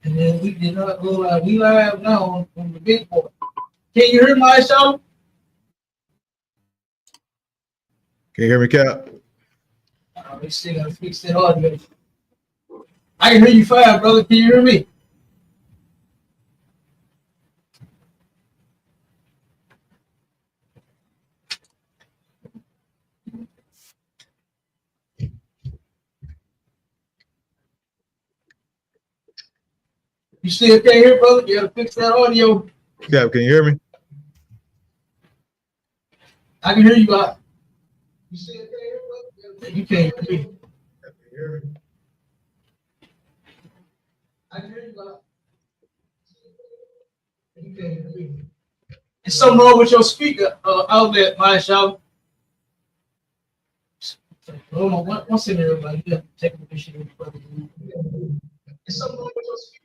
And then we did not go live. We live now on the big board. Can you hear my show? Can you hear me, Cap? We still gotta fix that audio. I can hear you fine, brother. Can you hear me? You still can't hear, brother? You gotta fix that audio. Cap, can you hear me? I can hear you out. You still can't hear, brother? You can't hear me. Cap, can you hear me? I can hear you out. You can't hear me. There's something wrong with your speaker outlet, my show. Hold on, one second, everybody. You got technical issue. There's something wrong with your speaker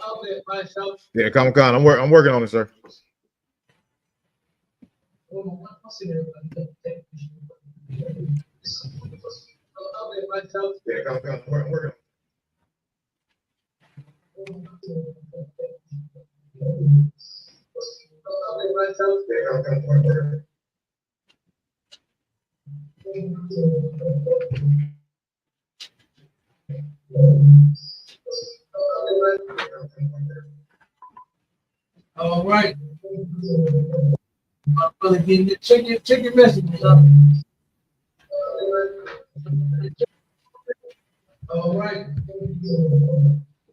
outlet, my show. Yeah, come on. I'm working on it, sir. Hold on, one second, everybody. You got technical issue. There's something wrong with your speaker outlet, my show. Yeah, come on. I'm working on it. All right. My brother, check your messages, huh? All right.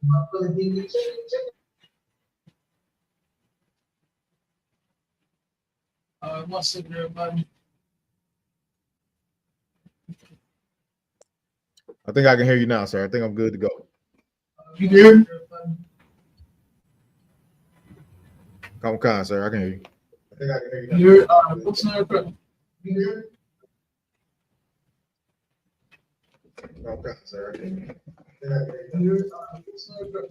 My brother, check. All right, one second, everybody. I think I can hear you now, sir. I think I'm good to go. You can hear me? Come on, sir. I can hear you. I think I can hear you now. You hear? What's the other? You hear me? Come on, sir. I can hear you. You hear? What's the other?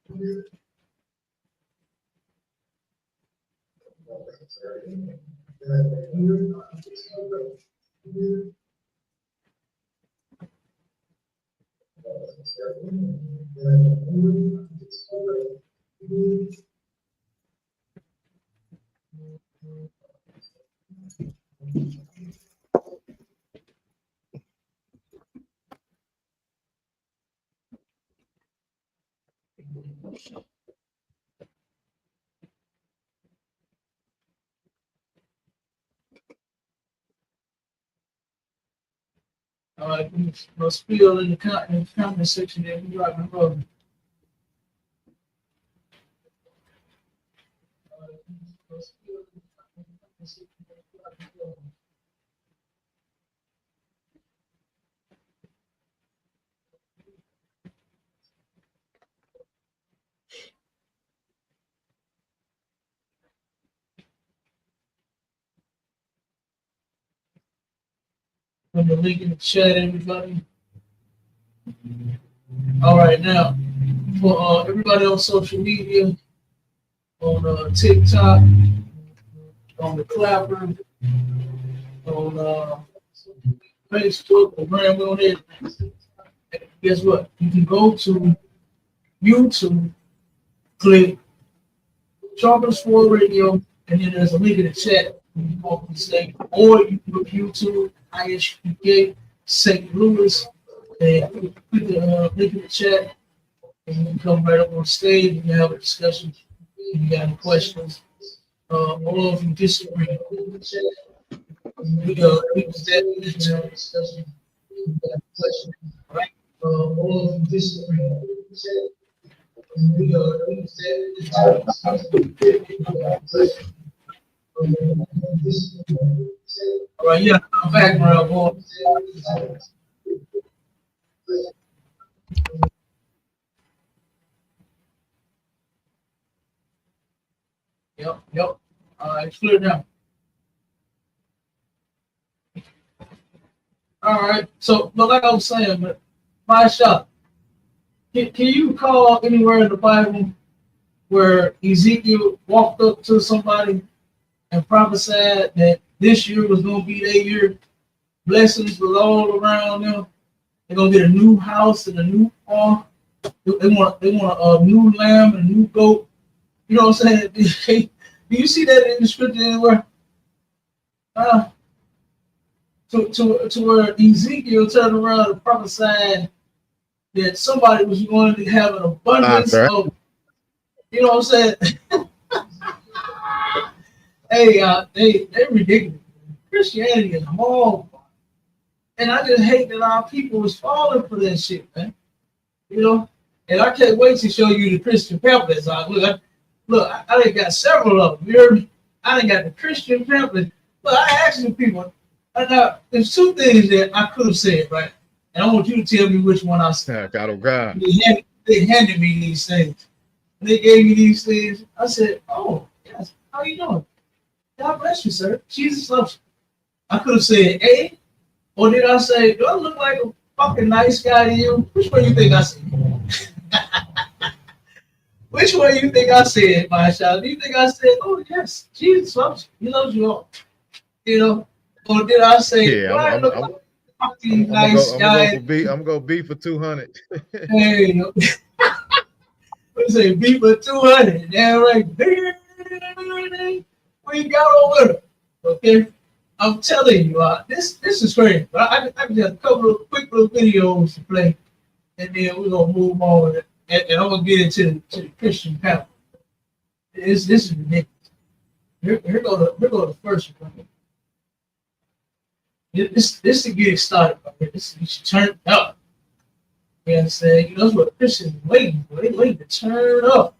You hear? All right, we'll spill in the comment section there. We right and rolling. Put the link in the chat, everybody. All right, now for everybody on social media, on TikTok, on the Clapper, on Facebook, the brand on it. Guess what? You can go to YouTube, click Sharper Sport Radio, and then there's a link in the chat. You can go to say, or you can go to YouTube, ISUPK, St. Louis, and click the link in the chat, and you can come right up on stage and have a discussion. If you got any questions, or if you disagree, we can step into a discussion. If you got any questions, all right? Or if you disagree, we can step into a discussion. All right, yeah, I'm background boy. Yep. All right, clear now. All right, so, but like I was saying, but my shot. Can you call anywhere in the Bible where Ezekiel walked up to somebody and prophesied that this year was going to be their year? Blessings was all around them. They're going to get a new house and a new car. They want a new lamb and a new goat. You know what I'm saying? Do you see that in the scripture anywhere? To where Ezekiel turned around and prophesied that somebody was going to have an abundance Sir. of, you know what I'm saying? Hey, they ridiculous. Christianity is horrible. And I just hate that our people was falling for that shit, man. You know? And I can't wait to show you the Christian pamphlets. I done got several of them. You heard me? I done got the Christian pamphlets. Look, I asked the people. Now, there's two things that I could have said, right? And I want you to tell me which one I said. God. They handed me these things. They gave me these things. I said, oh, yes, how you doing? God bless you, sir. Jesus loves you. I could have said A, or did I say, do I look like a fucking nice guy to you? Which one you think I said? Which one you think I said, my child? Do you think I said, oh, yes, Jesus loves you. He loves you all. You know? Or did I say, Yeah, I look like a fucking nice guy? I'm gonna go B for 200. Hey, let's say B for 200. Damn right. We got over it. Okay? I'm telling you, this is crazy. I just have a couple of quick little videos to play, and then we're gonna move on, and I'm gonna get into the Christian Pamphlet. This is ridiculous. Here go the first one. This to get it started. This you should turn it up. You understand? You know that's what Christians are waiting for. They waiting to turn up.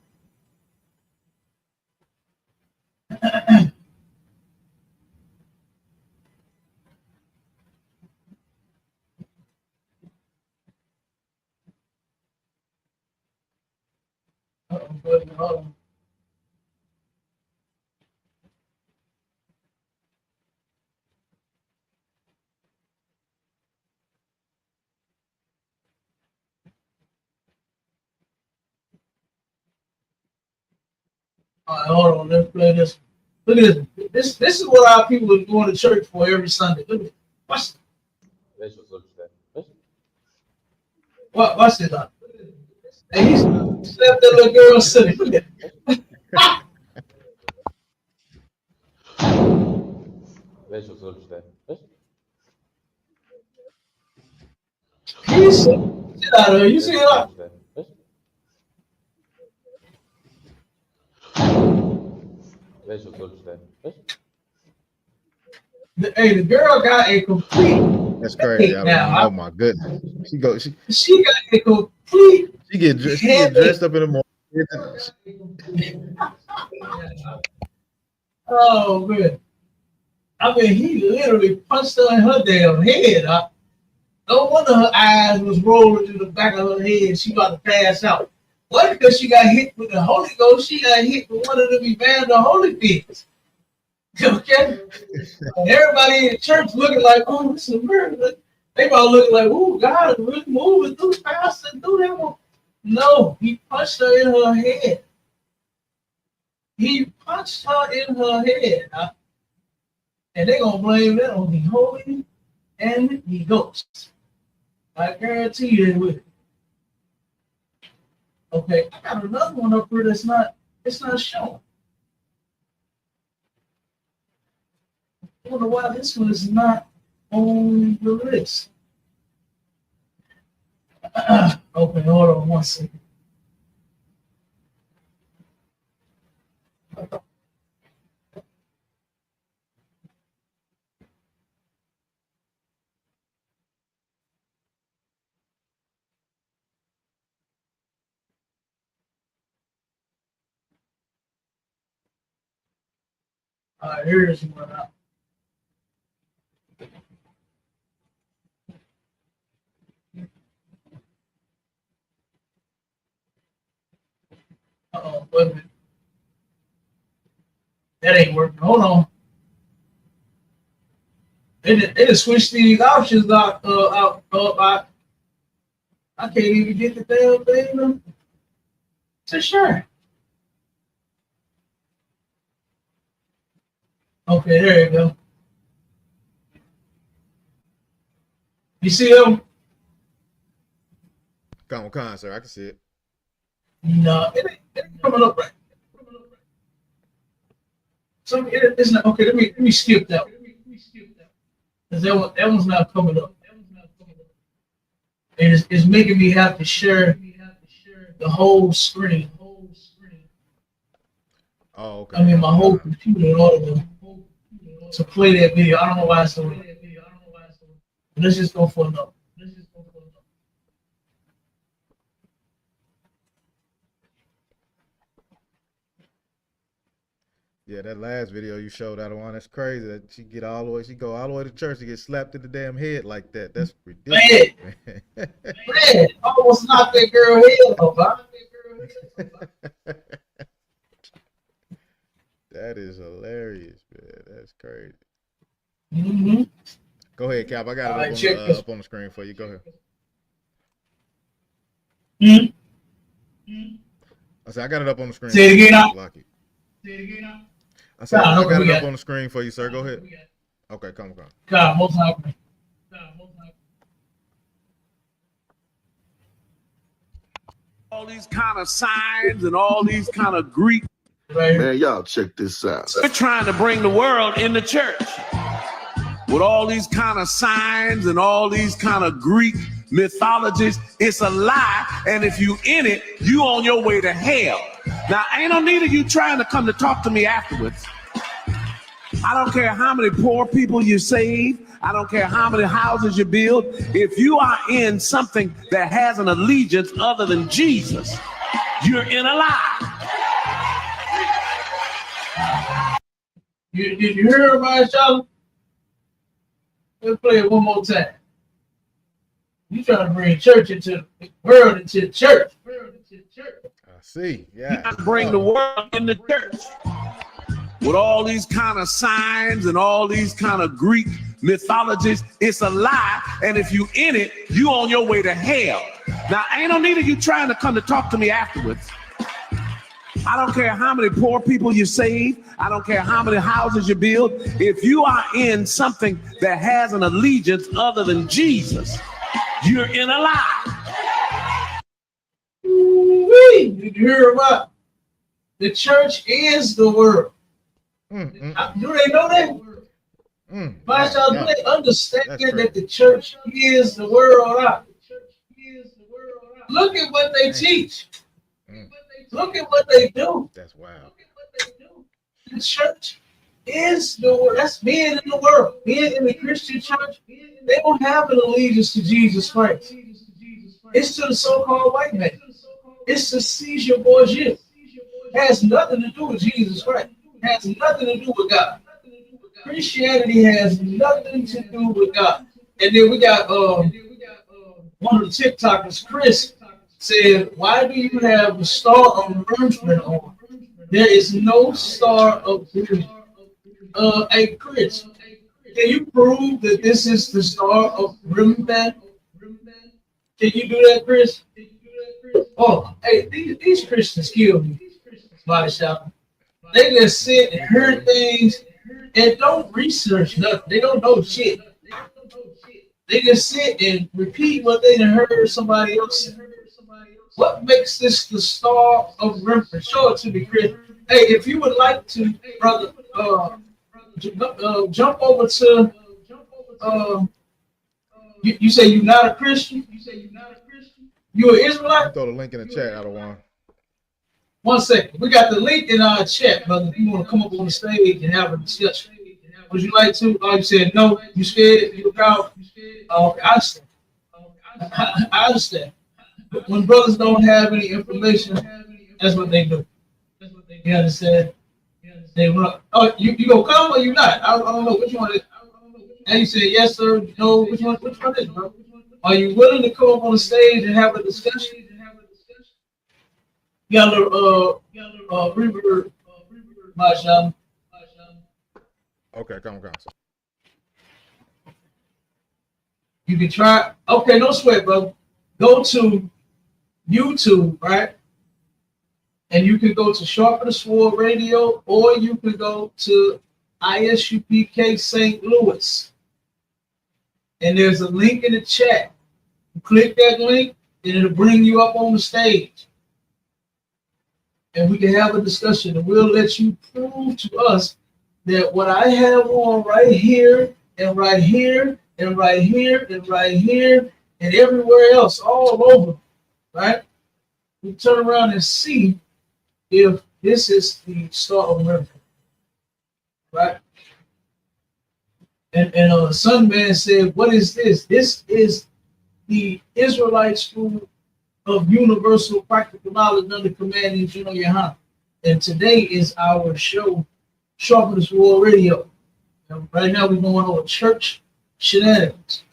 Hold on. All right, hold on. Let's play this. Look at this. This is what our people are going to church for every Sunday. Look at it. Watch this. And he slapped that little girl silly. Look at it. He said, get out of here. You see it? The girl got a complete. That's crazy. Now, oh my goodness. She got a complete. she get dressed up in the morning. Oh man. I mean, he literally punched her in her damn head. No wonder her eyes was rolling to the back of her head. She about to pass out. What? Because she got hit with the Holy Ghost. She got hit with one of them Evander Holyfields. Okay? And everybody in the church looking like, oh, this is a miracle. They about looking like, oh, God is really moving through fast and through that one. No, he punched her in her head. He punched her in her head. And they're going to blame that on the Holy and the Ghost. I guarantee you they will. Okay, I got another one up here it's not showing. I wonder why this one is not on the list. Okay, hold on one second. All right, here's one. Uh-oh, wait a minute. That ain't working. Hold on. They just switched these options out. I can't even get the damn thing to share. Okay, there you go. You see them? Come on, sir. I can see it. No, it ain't coming up right. So it's not okay. Let me skip that one. Cause that one's not coming up. And it's making me have to share the whole screen. Oh, okay. I mean, my whole computer in order to play that video. I don't know why it's doing that. Let's just go for another. Yeah, that last video you showed that one, that's crazy. That she go all the way to church to get slapped in the damn head like that. That's ridiculous. Man, almost knocked that girl head off. That is hilarious, man. That's crazy. Mm-hmm. Go ahead, Cap. I got All it right, up on the screen for you. Go ahead. Mm-hmm. I said I got it up on the screen. Say it again now. I said I got it up on the screen for you, sir. Go ahead. Okay, come on. God, most happening. All these kind of signs and all these kind of Greek. Man, y'all check this out. We're trying to bring the world in the church with all these kind of signs and all these kind of Greek mythologies. It's a lie, and if you in it, you on your way to hell. Now, ain't no need of you trying to come to talk to me afterwards. I don't care how many poor people you save. I don't care how many houses you build. If you are in something that has an allegiance other than Jesus, you're in a lie. Did you hear about it, y'all? Let's play it one more time. You trying to bring church into the world, into the church. I see. Yeah. You got to bring the world in the church with all these kind of signs and all these kind of Greek mythologies. It's a lie, and if you in it, you on your way to hell. Now, ain't no need of you trying to come to talk to me afterwards. I don't care how many poor people you save. I don't care how many houses you build. If you are in something that has an allegiance other than Jesus, you're in a lie. Did you hear about it? The church is the world. Do they know that? Do they understand that the church is the world? Look at what they teach. Look at what they do. That's wild. The church is the world. That's being in the world. Being in the Christian church, they don't have an allegiance to Jesus Christ. It's to the so-called white man. It's to Caesar Borgia. It has nothing to do with Jesus Christ. It has nothing to do with God. Christianity has nothing to do with God. And then we got one of the TikTokers, Chris, said, why do you have the Star of Merchant on? There is no Star of Merchant. Hey, Chris, can you prove that this is the Star of Merchant? Can you do that, Chris? Oh, hey, these Christians kill me. Body shopping. They just sit and hear things and don't research nothing. They don't know shit. They just sit and repeat what they heard somebody else say. What makes this the Star of Reference? Show it to me, Chris. Hey, if you would like to, brother, jump over to. You say you're not a Christian. You an Israelite? Throw the link in the chat, out of one. 1 second. We got the link in our chat, brother. If you want to come up on the stage and have a discussion, would you like to? Oh, you said no. You scared? You proud? Okay, I understand. I understand. When brothers don't have any information, that's what they do. You understand? They run. Oh, you gonna come or you not? I don't know which one is. And you said yes, sir. No, which one is it, bro? Are you willing to come up on the stage and have a discussion? You got a little reverb, Masha. Okay, come on. You can try. Okay, no sweat, bro. Go to YouTube, right? And you can go to Sharpen the Sword Radio, or you can go to ISUPK St. Louis. And there's a link in the chat. You click that link, and it'll bring you up on the stage. And we can have a discussion, and we'll let you prove to us that what I have on right here, and right here, and right here, and right here, and everywhere else, all over, right? We turn around and see if this is the Star of America, right? And some man said, what is this? This is the Israelite School of Universal Practical Knowledge under commanding General YAHANNA. And today is our show, Sharpen the Sword Radio. And right now we're going over church shenanigans,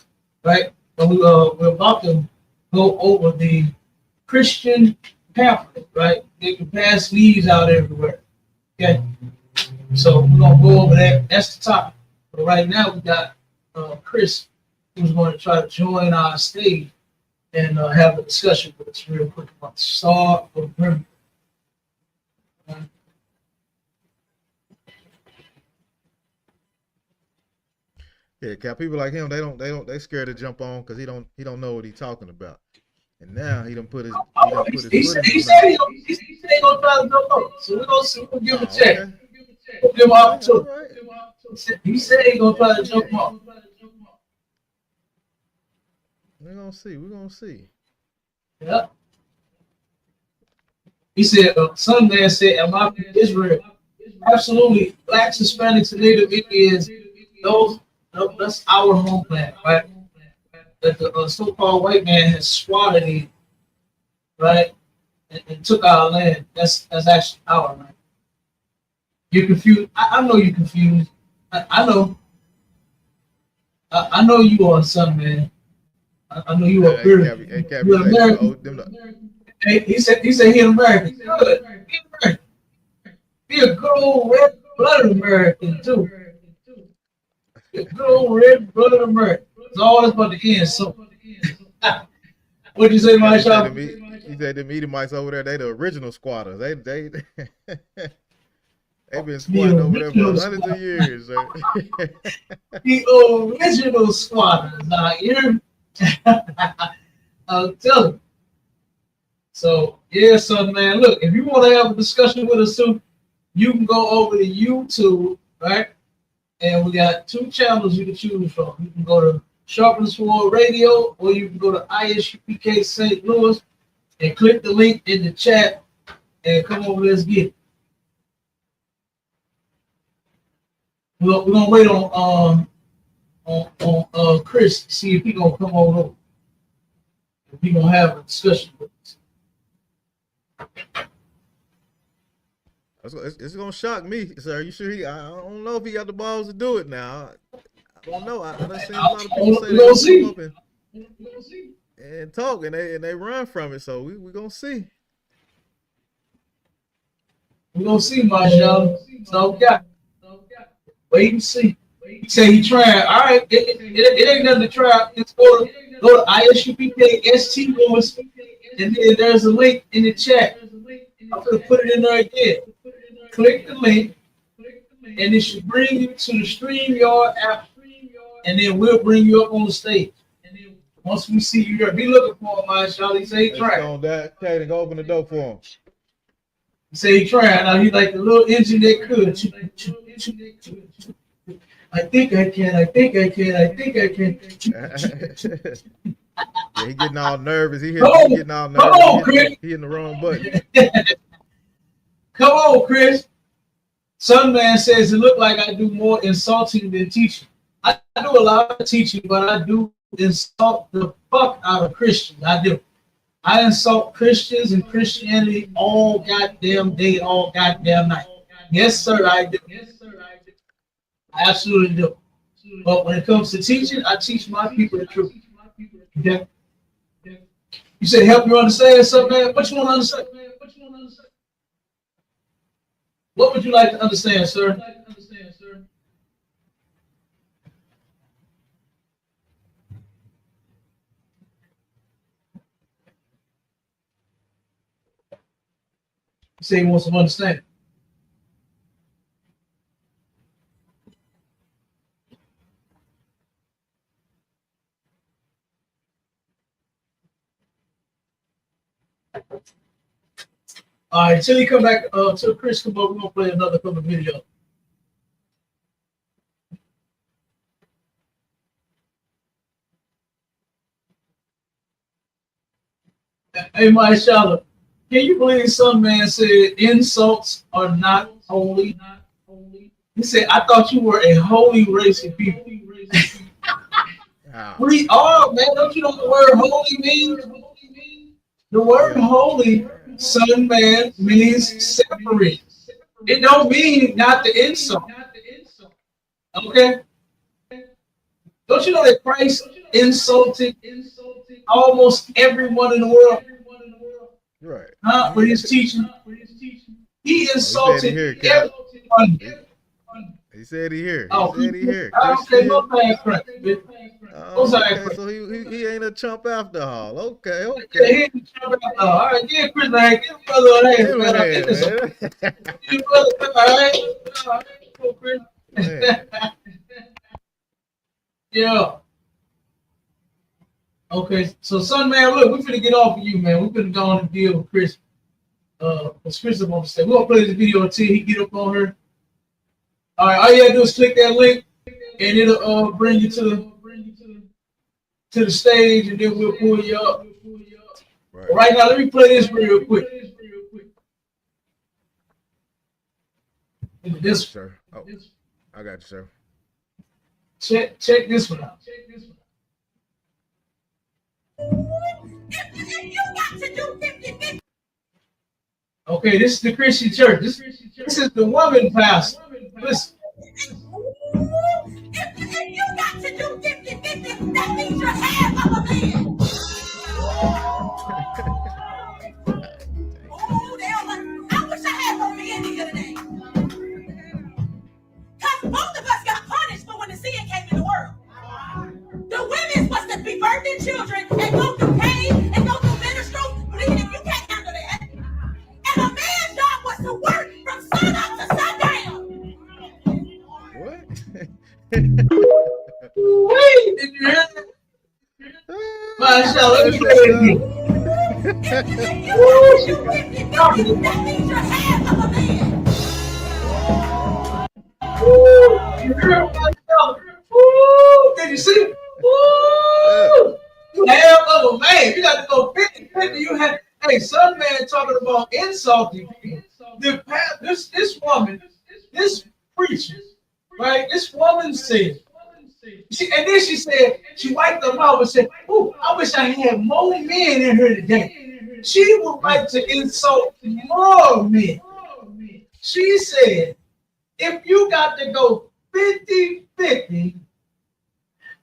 right? And we're about to go over the Christian Pamphlet, right? They can pass leaves out everywhere, okay? So we're going to go over that. That's the topic. But right now we got Chris, who's going to try to join our stage and have a discussion with us real quick about the Star of America. Yeah, Cap. People like him, they scared to jump on because he don't know what he's talking about. And now he done put his He said he ain't gonna try to jump on. So we're gonna see. We'll give him a check. Okay. We'll give him an opportunity. Right. He said he gonna try to jump on. We're gonna see. We're gonna see. Yeah. He said, some man said, am I from Israel? Absolutely. Blacks, Hispanics, and Native Indians, that's our homeland, right? That the so-called white man has swatted in, right? And took our land. That's actually our land. You're confused. I know you're confused. I know. I know you are, son, man. I know you are very. You're American. Hey, he said he an American. Good. Be American. Be a good old red-blooded American too. Be a good old red-blooded American. It's all that's about to end. So, what'd you say, my shop? He said the Edomites over there, they the original squatters. They they've been squatting over there for hundreds of years. The original squatters, now here. I'll tell you. So, yeah, son, man, look, if you want to have a discussion with us soon, you can go over to YouTube, right? And we got 2 channels you can choose from. You can go to Sharpen the Sword Radio, or you can go to ISUPK St. Louis and click the link in the chat and come over, let's get it. We're gonna wait on Chris to see if he gonna come over. If he gonna have a discussion with us. It's gonna shock me, sir. You sure I don't know if he got the balls to do it now. I don't know. I done seen a lot of people say they come up and talk and they run from it. So we gonna see. We're gonna see, Marshall. So we got wait and see. He say he trying. All right, it ain't nothing to try. Just go to ISUPK ST Louis, and then there's a link in the chat. I'm gonna put it in there again. Click the link, and it should bring you to the StreamYard app, and then we'll bring you up on the stage. Once we see you there, be looking for him, Marshall. He say he trying. On that, okay, go open the door for him. He say he trying. Now he like the little engine that could. I think I can. I think I can. I think I can. Yeah, he getting all nervous. He getting all nervous. Come on, Chris. He hitting the wrong button. Come on, Chris. Some man says it look like I do more insulting than teaching. I do a lot of teaching, but I do insult the fuck out of Christians. I do. I insult Christians and Christianity all goddamn day, all goddamn night. Yes, sir, I do. I absolutely do. But when it comes to teaching, I teach my people the truth. Okay? You said help you understand something, man? What you want to understand? What would you like to understand, sir? You say he wants some understanding. All right, till he come back, till Chris come over, we're gonna play another couple of videos. Hey, Maishala, can you believe some man said insults are not holy? He said, I thought you were a holy race of people. We are, man. Don't you know what the word holy means? The word holy, son, man, means separate. It don't mean not to insult. Okay? Don't you know that Christ insulted almost everyone in the world? Right. Huh? With his teaching. He insulted everyone. He said he here. Oh, He said he here. okay, no thanks, Frank. Okay, so he ain't a chump after all. Okay. All right, give Chris a hand. Give a brother a hand. Give brother a hand. Yeah. Okay, so son, man, look, we finna get off of you, man. We finna go on and deal with Chris. Because Chris is on the stage. We're gonna play this video until he get up on her. All right, all you gotta do is click that link, and it'll bring you to the stage, and then we'll pull you up. Right now, let me play this real quick. This, sir. Oh, I got you, sir. Check this one out. Okay, this is the Christian church. This is the woman pastor. Listen. If you got to do 50-50, that means you're half of a man. I wish I had more men here today. Because both of us got punished for when the sin came in the world. The women was to be birthing children and go through pain and go through menstrual bleeding. You can't handle that. And a man's job was to work from sun up to sundown. What? Wait, did you hear that? Mashallah, let me play it again. That means you're half of a man. You hear Mashallah? Did you see? You half of a man. You got to go 50-50. You have, hey, some man talking about insulting people. This woman, this preacher, right? This woman said, and then she said, she wiped her mouth and said, "Oh, I wish I had more men in here today." She would like to insult more men. She said, if you got to go 50-50,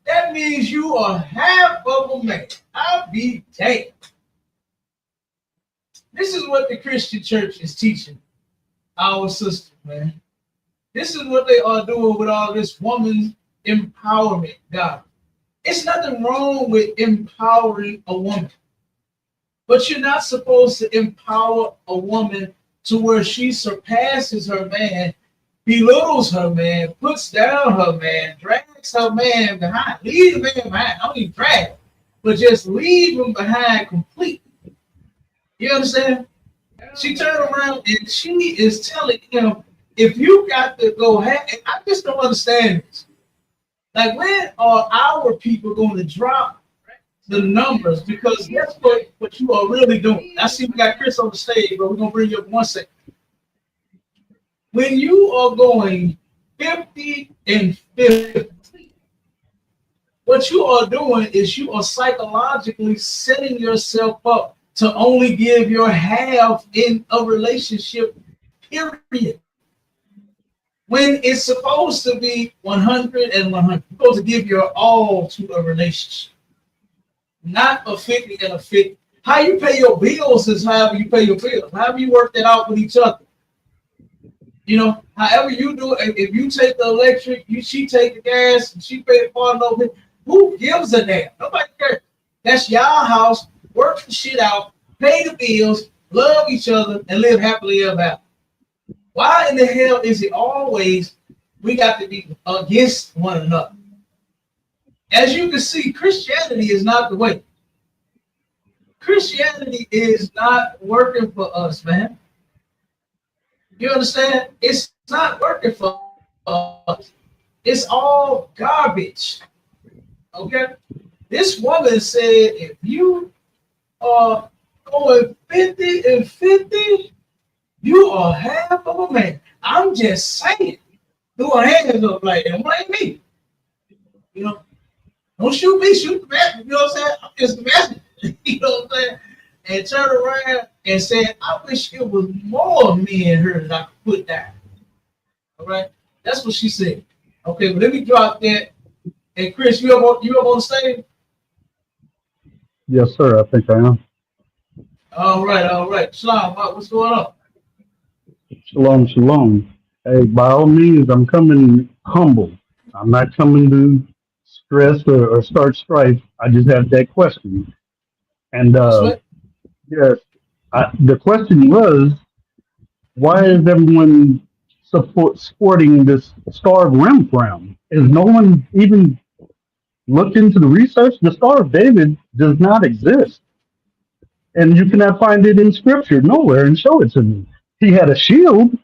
that means you are half of a man. I'll be damned. This is what the Christian church is teaching our sisters, man. This is what they are doing with all this woman's empowerment, God. It's nothing wrong with empowering a woman, but you're not supposed to empower a woman to where she surpasses her man, belittles her man, puts down her man, drags her man behind, leave the man behind. I don't even drag him, but just leave him behind completely. You understand? She turned around and she is telling him, if you got to go ahead, I just don't understand this. Like, when are our people going to drop the numbers? Because that's what you are really doing. I see we got Chris on the stage, but we're going to bring you up 1 second. When you are going 50-50, what you are doing is you are psychologically setting yourself up to only give your half in a relationship, period. When it's supposed to be 100 and 100. You're supposed to give your all to a relationship, not a 50 and a 50. How you pay your bills is however you pay your bills. However you work that out with each other. You know, however you do it, if you take the electric, she take the gas, and she pay the part of it, who gives a damn? Nobody cares. That's y'all house. Work the shit out, pay the bills, love each other, and live happily ever after. Why in the hell is it always we got to be against one another? As you can see, Christianity is not the way. Christianity is not working for us, man. You understand? It's not working for us. It's all garbage. Okay? This woman said if you are going 50 and 50, you are half of a man. I'm just saying. Threw her hands up like, don't blame me. You know, don't shoot me, shoot the messenger. You know what I'm saying? I'm just the messenger. You know what I'm saying? And turned around and said, I wish it was more me and her that I could put down. All right? That's what she said. Okay, but let me drop that. And Chris, you up on the stage? Yes, sir. I think I am. All right. Shalom, what's going on? Shalom, shalom. Hey, by all means, I'm coming humble. I'm not coming to stress or start strife. I just have that question. And yes, the question was, why is everyone sporting this Star of Rim crown? Is no one even looked into the research? The Star of David does not exist. And you cannot find it in scripture nowhere, and show it to me. He had a shield,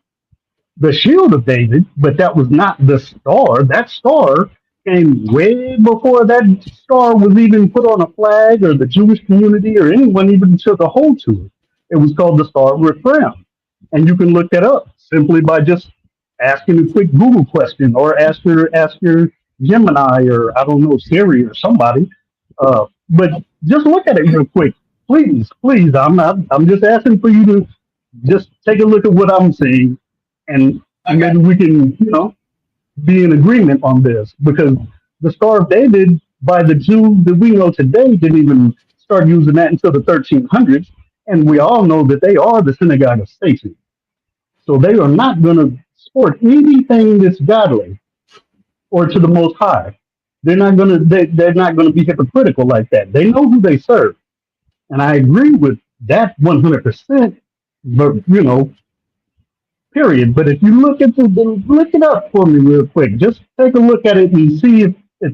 the shield of David, but that was not the star. That star came way before that star was even put on a flag, or the Jewish community or anyone even took a hold to it. It was called the Star of Rephaim. And you can look that up simply by just asking a quick Google question, or ask your Gemini, or I don't know, Siri or somebody. But just look at it real quick. Please, I'm just asking for you to just take a look at what I'm seeing, and maybe we can, be in agreement on this, because the Star of David by the Jews that we know today didn't even start using that until the 1300s, and we all know that they are the synagogue of Satan. So they are not going to sport anything that's godly or to the Most High. They're not going to. They're not going to be hypocritical like that. They know who they serve, and I agree with that 100%. But period. But if you look at look it up for me real quick. Just take a look at it and see if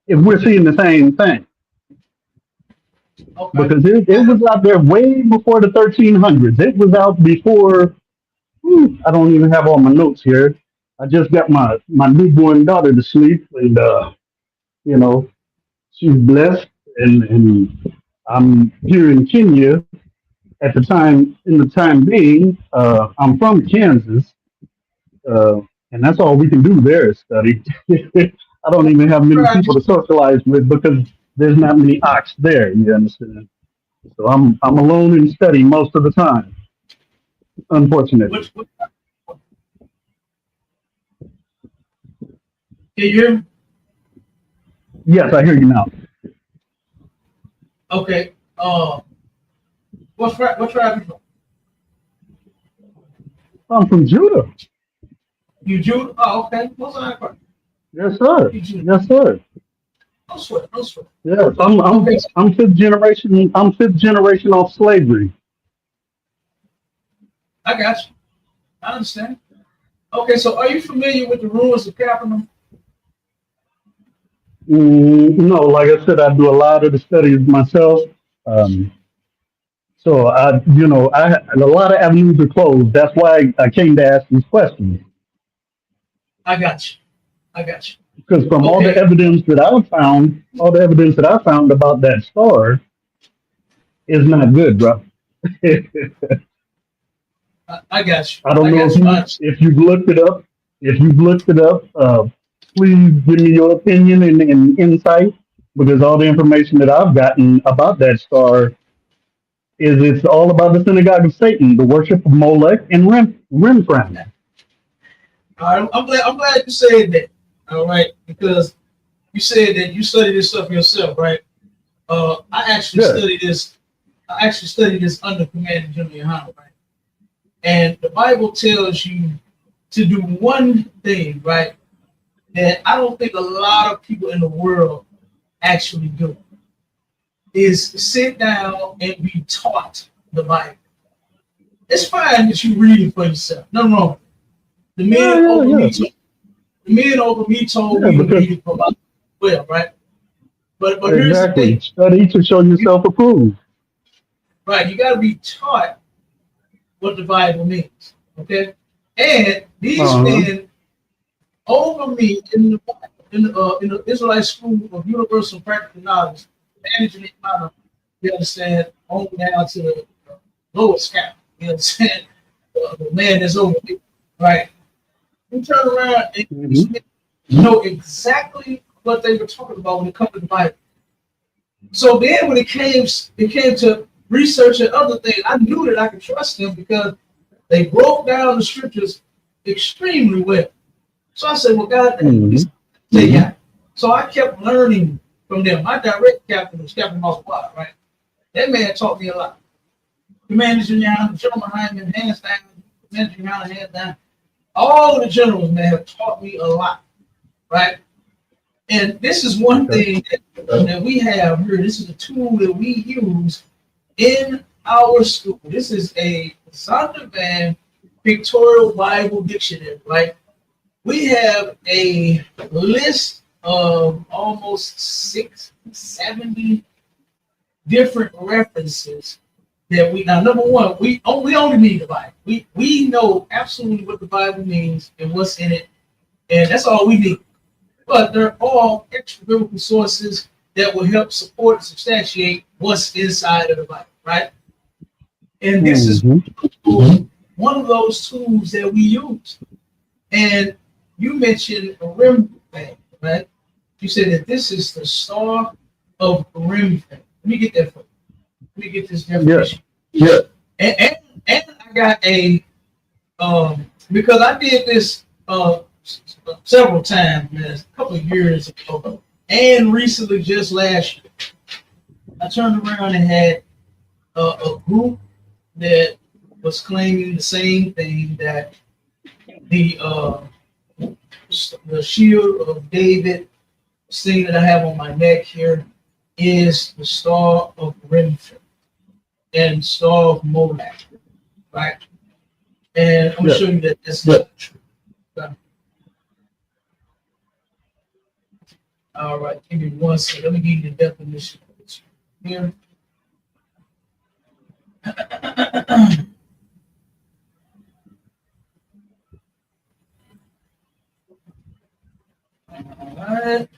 we're seeing the same thing. Okay. Because it was out there way before the 1300s. It was out before. I don't even have all my notes here. I just got my newborn daughter to sleep, and she's blessed, and I'm here in Kenya. At the time being, I'm from Kansas, and that's all we can do there is study. I don't even have many people to socialize with, because there's not many ox there. You understand? So I'm alone and study most of the time, unfortunately. Can you hear me? Yes, I hear you now. Okay. What tribe are you from? I'm from Judah. You Judah? Oh, okay. What's that? Yes, sir. Yes, sir. No sweat. Yes, I'm fifth generation. I'm fifth generation off slavery. I got you. I understand. Okay, so are you familiar with the ruins of Capernaum? No, like I said, I do a lot of the studies myself. So I a lot of avenues are closed. That's why I came to ask these questions. I got you. Because from all the evidence that I found about that star is not good, bro. I got you. I don't know if you've looked it up. If you've looked it up, please give me your opinion and insight, because all the information that I've gotten about that star is it's all about the synagogue of Satan, the worship of Molech and Remphan. All right, I'm glad you said that. All right, because you said that you studied this stuff yourself, right? I actually studied this. I actually studied this under Commander General YAHANNA, right? And the Bible tells you to do one thing, right? That I don't think a lot of people in the world actually do, is sit down and be taught the Bible. It's fine that you read it for yourself. Nothing wrong. The men over me told me to read it for myself. Well, right? But here's the thing. Study to show yourself approved. Right, you got to be taught what the Bible means. Okay, and these men over me in the Israelite School of Universal Practical Knowledge, managing it kind of, you understand, on down to the lowest cap. You understand, the man that's over me, right? You turn around and you know exactly what they were talking about when it comes to the Bible. So then when it came to research and other things, I knew that I could trust them because they broke down the scriptures extremely well. So I said, well, God, so I kept learning from them. My direct captain was Captain Moss Watt, right? That man taught me a lot. Commander General, General Hyman, hands down, Commander General, hands down. All the generals, man, have taught me a lot, right? And this is one thing that we have here. This is a tool that we use in our school. This is a Zondervan Pictorial Bible Dictionary, right? We have a list of almost 670 different references that we, now number one, we only need the Bible. We know absolutely what the Bible means and what's in it, and that's all we need. But they're all extra biblical sources that will help support and substantiate what's inside of the Bible, right? And this is one of those tools that we use. And you mentioned a rim thing, right? You said that this is the star of Remphan. Let me get that for you. Let me get this definition. Yeah. And I got a because I did this several times, man, a couple of years ago, and recently, just last year, I turned around and had a group that was claiming the same thing, that the shield of David, this thing that I have on my neck here, is the star of Remphan and star of Molech, right? And I'm gonna show you that that's not true. Okay. All right, give me one second. Let me give you the definition here. All right.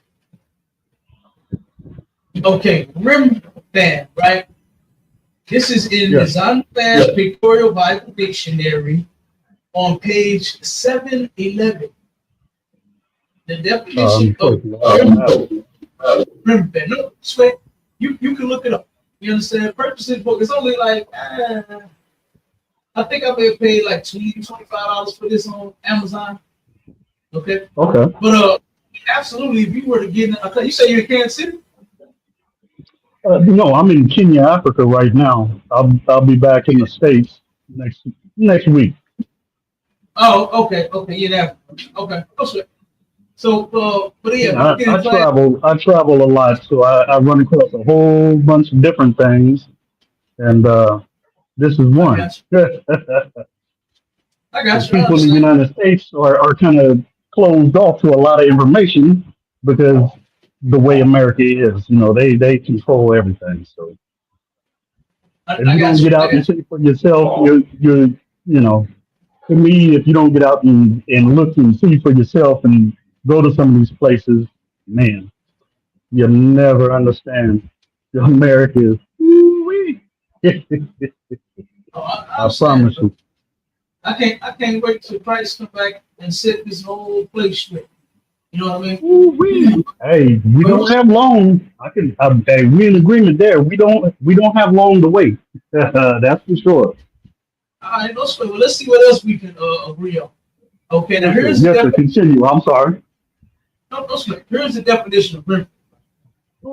Okay, Remphan, right? This is in the Zondervan Pictorial Bible Dictionary on page 711. The definition of Remphan. No, sweat. You can look it up. You understand? Purchase this book. It's only like I think I may have paid like $25 for this on Amazon. Okay. Okay. But absolutely, if you were to get in, you say you're in Kansas City? No, I'm in Kenya, Africa right now. I'll be back in the States next week. Oh, okay, yeah, okay. So, but yeah, I travel a lot, so I run across a whole bunch of different things, and this is one. I got you. People in the United States are kind of closed off to a lot of information because the way America is, they control everything. So if you don't get out and see for yourself, you're to me, if you don't get out and look and see for yourself and go to some of these places, man, you'll never understand. America is. I promise you. I can't wait till Christ come back and set this whole place straight. You know what I mean? Hey, we don't have long. Hey, we're in agreement there. We don't have long to wait. That's for sure. All right, well, let's see what else we can agree on. Okay, now here's continue. I'm sorry. No, here's the definition of Remphan.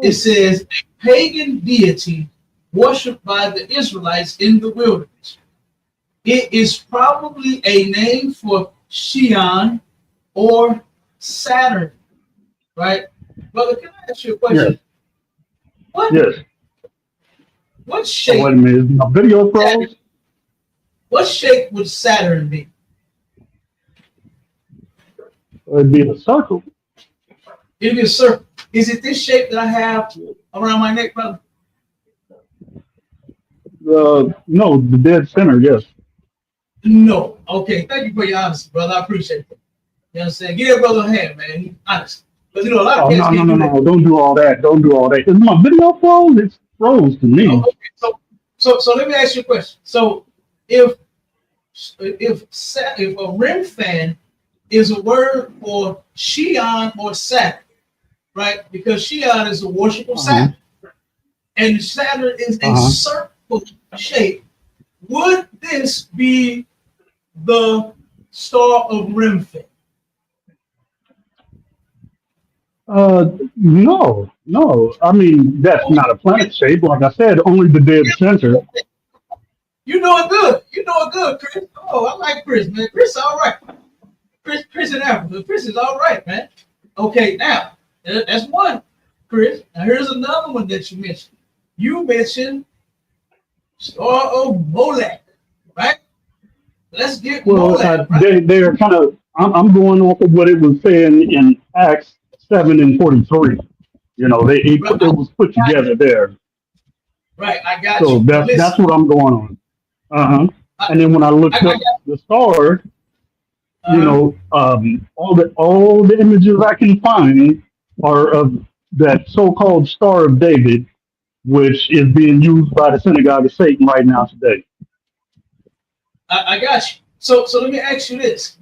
It says a pagan deity worshipped by the Israelites in the wilderness. It is probably a name for Shion or Saturn, right? Brother, can I ask you a question? Yes. What shape? Wait a minute, my video froze? What shape would Saturn be? It'd be a circle. It'd be a circle. Is it this shape that I have around my neck, brother? No, the dead center, yes. No. Okay, thank you for your honesty, brother. I appreciate that. You know what I'm saying? Give that brother a hand, man. He's honest. Because you know a lot of Oh, cats no, no, can't no, do that. no. Don't do all that. Don't do all that. Is my video froze? It's froze to me. Okay, so let me ask you a question. So if a rim fan is a word for Shion or Saturn, right? Because Shion is a worship of Saturn, and Saturn is a circle shape. Would this be the star of Rimfin? No. I mean, that's not a planet shape. Like I said, only the dead center. You know it good. You know it good, Chris. Oh, I like Chris, man. Chris, all right. Chris in Africa. Chris is all right, man. Okay, now that's one, Chris. Now here's another one that you mentioned. You mentioned Star of Molech, right? Let's get Molech. Right? They are kind of. I'm going off of what it was saying in Acts 7:43. You know, it was put together there. Right, I got so you. So that's what I'm going on. And then when I looked up the star, you know, all the images I can find are of that so-called Star of David, which is being used by the synagogue of Satan right now today. I got you. So let me ask you this.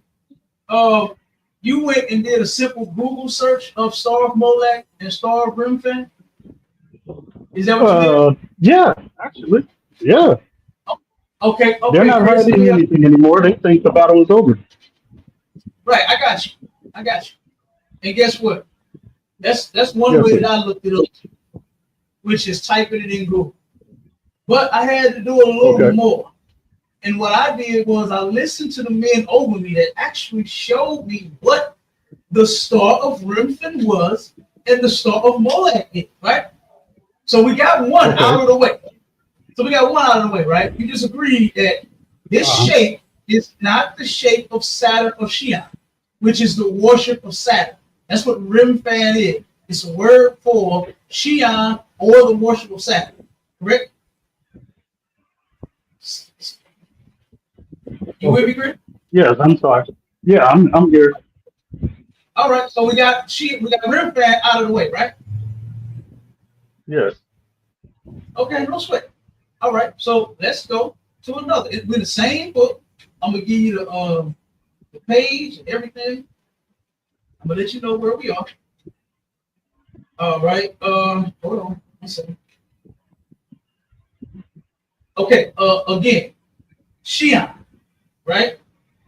You went and did a simple Google search of Star of Molech and Star of Rimfin? Is that what you did? Yeah, actually. Yeah. Okay. They're not hiding anything anymore. They think the battle is over. Right, I got you. And guess what? That's one way that I looked it up, which is typing it in Google. But I had to do a little more. And what I did was I listened to the men over me that actually showed me what the Star of Rimfin was and the Star of Molech is, right? So we got one out of the way. Right? You just agreed that this shape is not the shape of Saturn or Shion, which is the worship of Saturn. That's what Rimfan is. It's a word for Shion or the worship of Saturn. Correct? You with me, Chris? Yes, I'm sorry. Yeah, I'm here. All right, so we got Rimfan out of the way, right? Yes. Okay, no sweat. All right, so let's go to another. It's with the same book. I'm gonna give you the page and everything. I'm gonna let you know where we are. All right. Hold on. One second. Okay. Again, Shion. Right.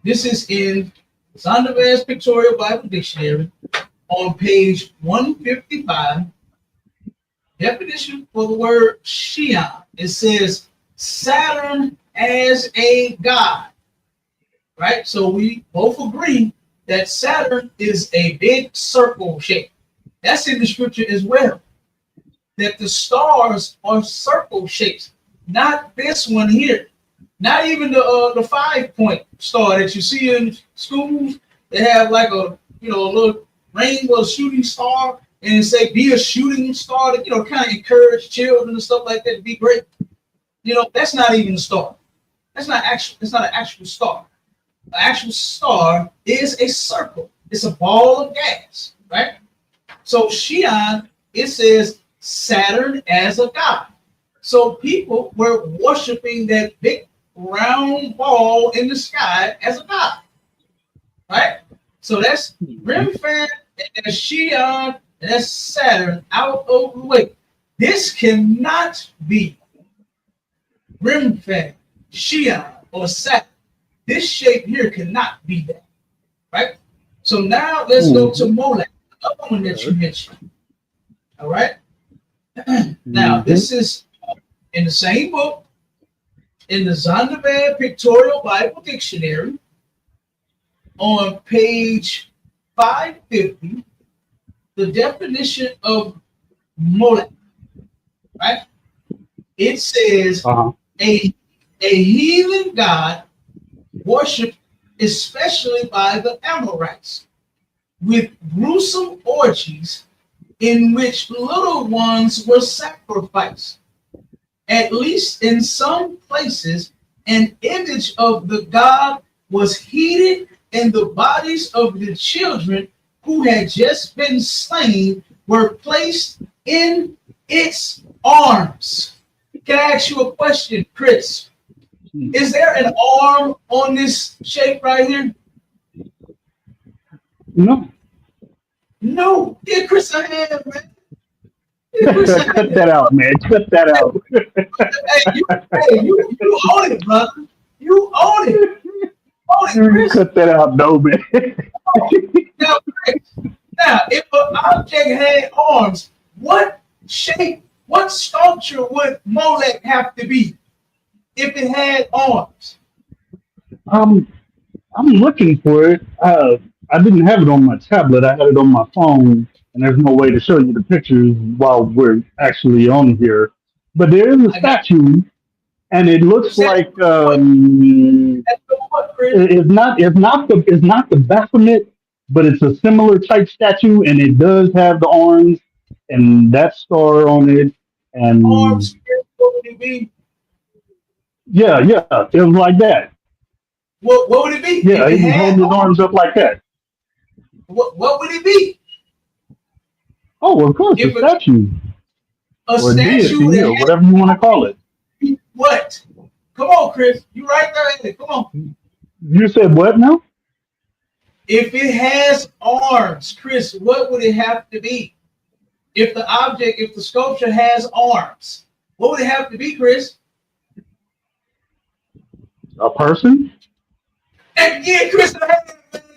This is in Zondervan's Pictorial Bible Dictionary on page 155. Definition for the word Shion. It says Saturn as a god. Right. So we both agree that Saturn is a big circle shape. That's in the scripture as well. That the stars are circle shapes, not this one here. Not even the 5-point star that you see in schools. They have like a little rainbow shooting star, and it say be a shooting star to kind of encourage children and stuff like that to be great. That's not even a star. That's not an actual star. An actual star is a circle. It's a ball of gas, right? So Shion, it says Saturn as a god. So people were worshiping that big round ball in the sky as a god, right? So that's Rimfan, and that's Shion, and that's Saturn out of the way. This cannot be Rimfan, Shion, or Saturn. This shape here cannot be that, right? So now let's go to Molech, the other one that you mentioned. All right. Now this is in the same book, in the Zondervan Pictorial Bible Dictionary, on page 550, the definition of Molech, right? It says a heathen god worshipped especially by the Amorites, with gruesome orgies in which little ones were sacrificed. At least in some places, an image of the god was heated, and the bodies of the children who had just been slain were placed in its arms. Can I ask you a question, Chris? Is there an arm on this shape right here? No. No. Give Chris a hand, man. Cut that out, man. Cut that out. You own it, brother. You own it. Chris. Cut that out, no, man. Now, Chris, if an object had arms, what shape, what sculpture would Molech have to be if it had arms? I'm looking for it. I didn't have it on my tablet. I had it on my phone, and there's no way to show you the pictures while we're actually on here. But there is a statue, and it looks like it's not the Baphomet, but it's a similar type statue, and it does have the arms and that star on it. And arms, what would it be? Yeah, it was like that. What would it be? Yeah, he was holding his arms up like that. What would it be? Oh, of course, a statue. A statue, whatever you want to call it. What? Come on, Chris. You right there. Come on. You said what now? If it has arms, Chris, what would it have to be? If the sculpture has arms, what would it have to be, Chris? A person? And yeah, Chris, God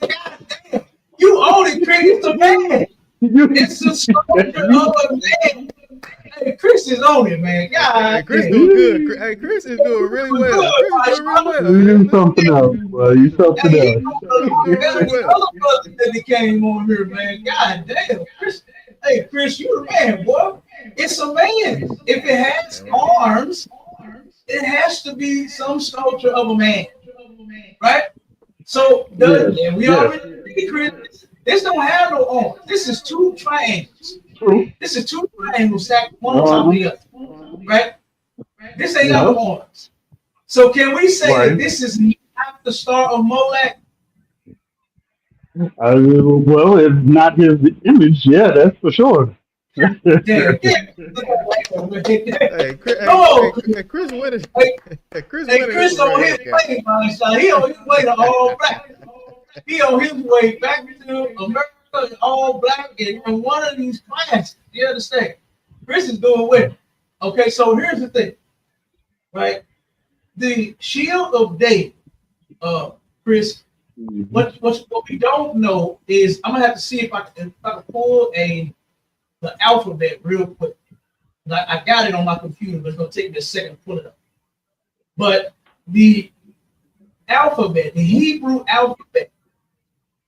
damn. You own it, Chris. It's a man. It's a sculpture of a man. Hey, Chris is on it, man. God, hey, Chris doing good. Hey, Chris is doing really well. Chris doing really well. You something else, bro. You something else. Other brothers that came on here, man. God damn, Chris. Hey, Chris, you the man, boy. It's a man. If it has arms, it has to be some sculpture of a man, right? So we already, Chris. This don't have no arms. This is two triangles. True. This is two triangles stacked one on top of the other, right? This ain't got no arms. So can we say that this is not the star of Molech? Well, it's not his image. Yeah, that's for sure. Hey, Chris winning. Chris on his way, man. He on his way to all black. He on his way back to America, all black, in one of these classes. You understand? Chris is doing well. Okay, so here's the thing, right? The shield of David, Chris. What we don't know is I'm gonna have to see if I can pull the alphabet real quick. I got it on my computer, but it's gonna take me a second to pull it up. But the alphabet, the Hebrew alphabet.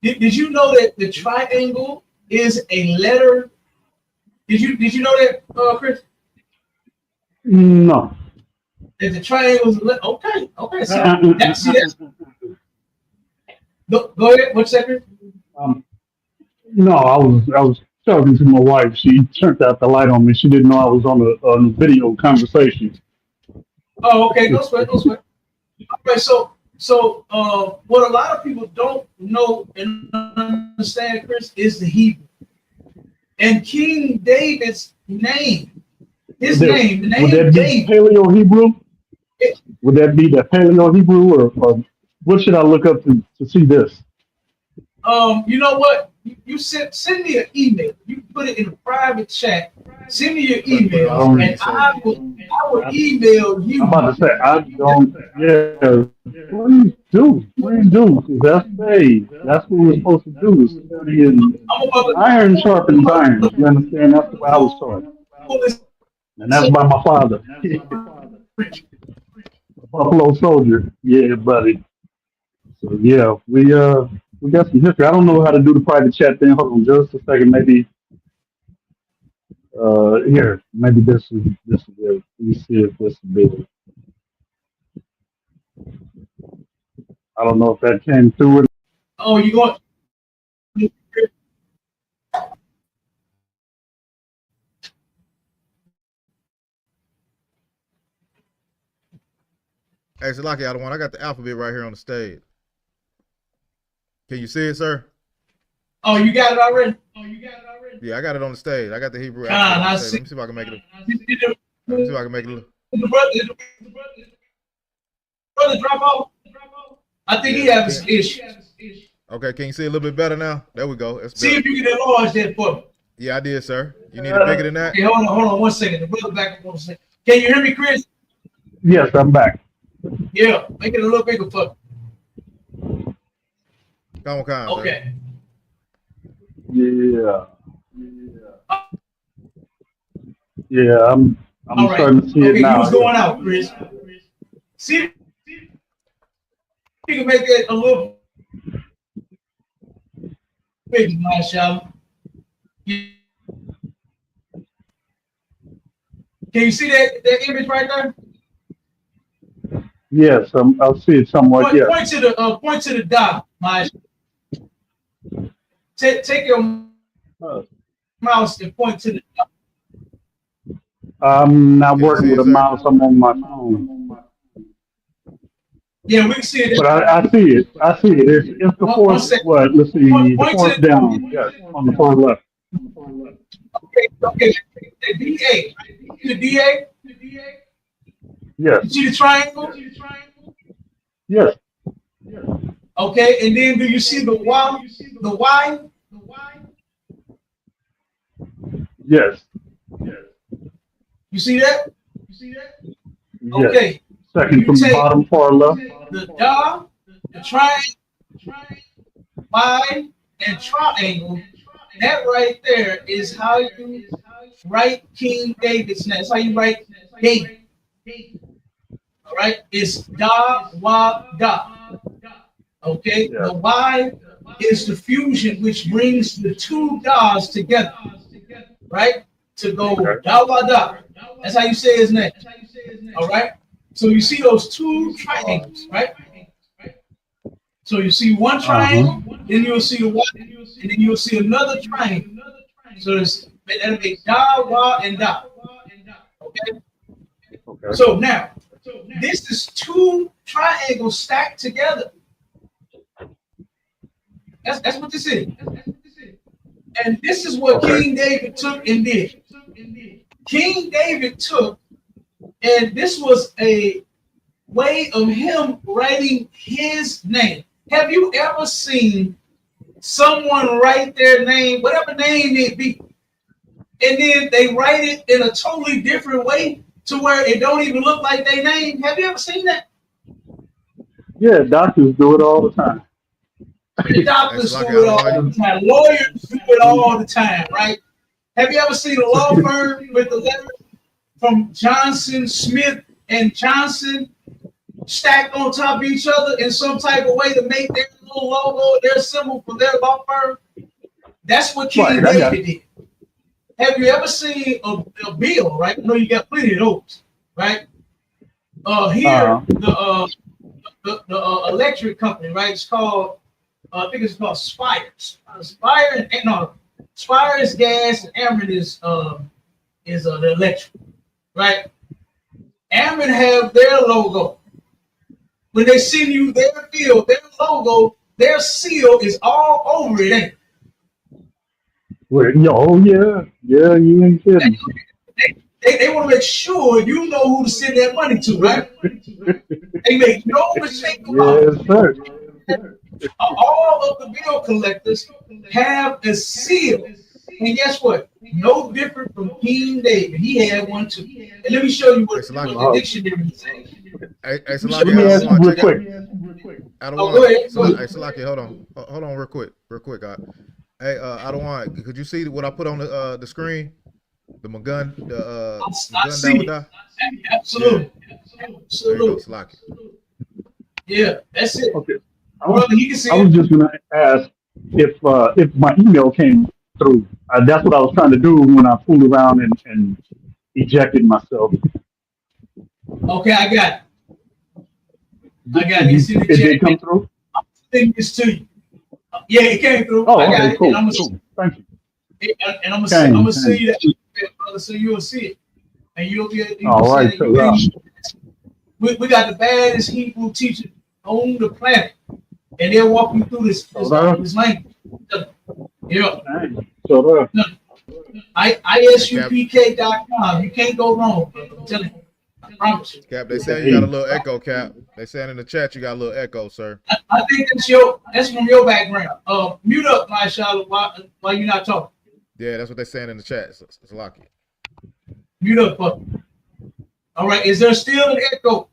Did you know that the triangle is a letter? Did you know that, Chris? No. That the triangle is a letter? Okay. So that's go ahead. What's that? No, I was talking to my wife. She turned out the light on me. She didn't know I was on a video conversation. Oh, okay. No sweat. Okay, so what a lot of people don't know and understand, Chris, is the Hebrew. And King David's name, the name would that be David. Paleo Hebrew? Would that be the Paleo Hebrew, or what should I look up to see this? You know what? You send me an email. You put it in a private chat. Send me your email, and I will email you. I'm about to say I don't. Yeah, please do. That's what we're supposed to do. Is studying iron sharpens iron. You understand? That's the way I was taught, and that's by my father, Buffalo Soldier. Yeah, buddy. So yeah, we got some history. I don't know how to do the private chat thing. Hold on just a second. Maybe here. Maybe this is it. Let me see if this is big. I don't know if that came through. Oh, you going? Hey, Salaki, I got the alphabet right here on the stage. Can you see it, sir? Oh, you got it already? Yeah, I got it on the stage. I got the Hebrew. I Let see. me see if I can make it. Did Let me see if I can make it. the brother drop off? I think he has issues. Okay, can you see a little bit better now? There we go. It's See better. if you can enlarge that for me. Yeah, I did, sir. You need it bigger than that? Okay, hold on 1 second. The brother back up 1 second. Can you hear me, Chris? Yes, I'm back. Yeah, make it a little bigger for me. Come on, Okay. Yeah. Yeah, I'm All right. starting to see it Okay, now. you was going out, Chris. See if you can make that a little bigger, Mashallah. Can you see that image right there? Yes, I'll see it somewhat. Yeah. Point to the dot, Mashallah. Take your mouse and point to the dot. I'm not Can you working see with it, a sir? mouse. I'm on my phone. Yeah, we can see it. But I see it. I see it. It's the fourth. What? Let's see. The fourth down. Yes, on the far left. Okay. The DA. The DA. Yes. You see the triangle? Yes. Okay, and then do you see the Y? The Y? Yes. You see that? Yes. Okay. Second You from the take bottom far left. the dot, the triangle, Y, and triangle. That right there is how you write King David's name. That's how you write David. All right, it's da, wa, da. Okay, Yeah. the Y is the fusion which brings the two das together, right? To go da, wa, da. That's how you say his name. All right, so you see those two triangles, right? So you see one triangle, then you'll see the Y, and then you'll see another triangle. So that'll be da, wa, and da. Okay. So now, this is two triangles stacked together. That's what this is. And this is what King David took and did. King David took, and this was a way of him writing his name. Have you ever seen someone write their name, whatever name it be, and then they write it in a totally different way to where it don't even look like their name? Have you ever seen that? Yeah, doctors do it all the time. Doctors do it all the time. Lawyers do it all the time, right? Have you ever seen a law firm with the letter from Johnson, Smith, and Johnson stacked on top of each other in some type of way to make their little logo, their symbol for their law firm? That's what King David did. Have you ever seen a bill, right? I know you got plenty of those, right? Here, the electric company, right? It's called, I think it's called Spires. Spire is gas, and Ameren is the electric, right? Ameren have their logo. When they send you their bill, their logo, their seal is all over it, ain't it? Oh yeah, you ain't kidding. They want to make sure you know who to send that money to, right? They make no mistake about it. Yes, sir. All of the bill collectors have a seal. And guess what? No different from King David. He had one too. And let me show you what the dictionary says. Hey, let me ask you real quick. I don't want. Hey, Salaki, hold on, real quick, God. Hey, I don't want. Could you see what I put on the screen? The gun, I see it. Absolutely. There you go, Salaki. Yeah, that's it. Okay. I Brother, you can see was just gonna ask if my email came through. That's what I was trying to do when I fooled around and ejected myself. Okay, I got it. You see the it did come through? I'm sending this to you. Yeah, it came through. Oh, I got okay, it. cool. And Thank you. And I'm gonna send you that, brother, so you'll see it. And you'll be all right. We got the baddest Hebrew teacher on the planet. and they'll walk you through this language. Yeah. So ISUPK.com. You can't go wrong, bro. I'm telling you. I promise you. Cap, they saying you got a little echo, Cap. They saying in the chat you got a little echo, sir. I think that's from your background. Mute up, my Charlotte, while you're not talking. Yeah, that's what they're saying in the chat. It's lucky. Mute up, fuck. All right. Is there still an echo?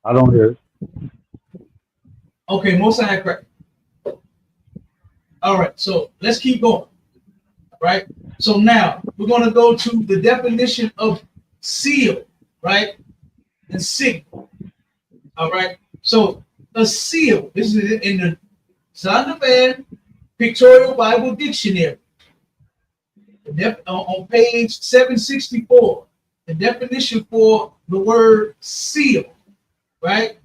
I don't hear it. Okay, most of that correct. All right, so let's keep going. All right. So now we're going to go to the definition of seal, right? And signal. All right. So a seal, this is in the Zondervan Pictorial Bible Dictionary. On page 764, the definition for the word seal, right?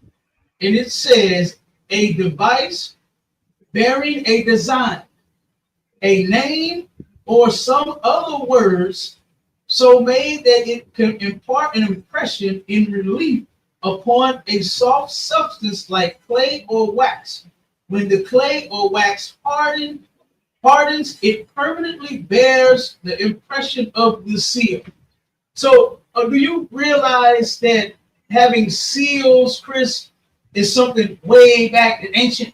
And it says a device bearing a design, a name, or some other words so made that it can impart an impression in relief upon a soft substance like clay or wax. When the clay or wax hardens, it permanently bears the impression of the seal. So do you realize that having seals, Chris, is something way back in ancient?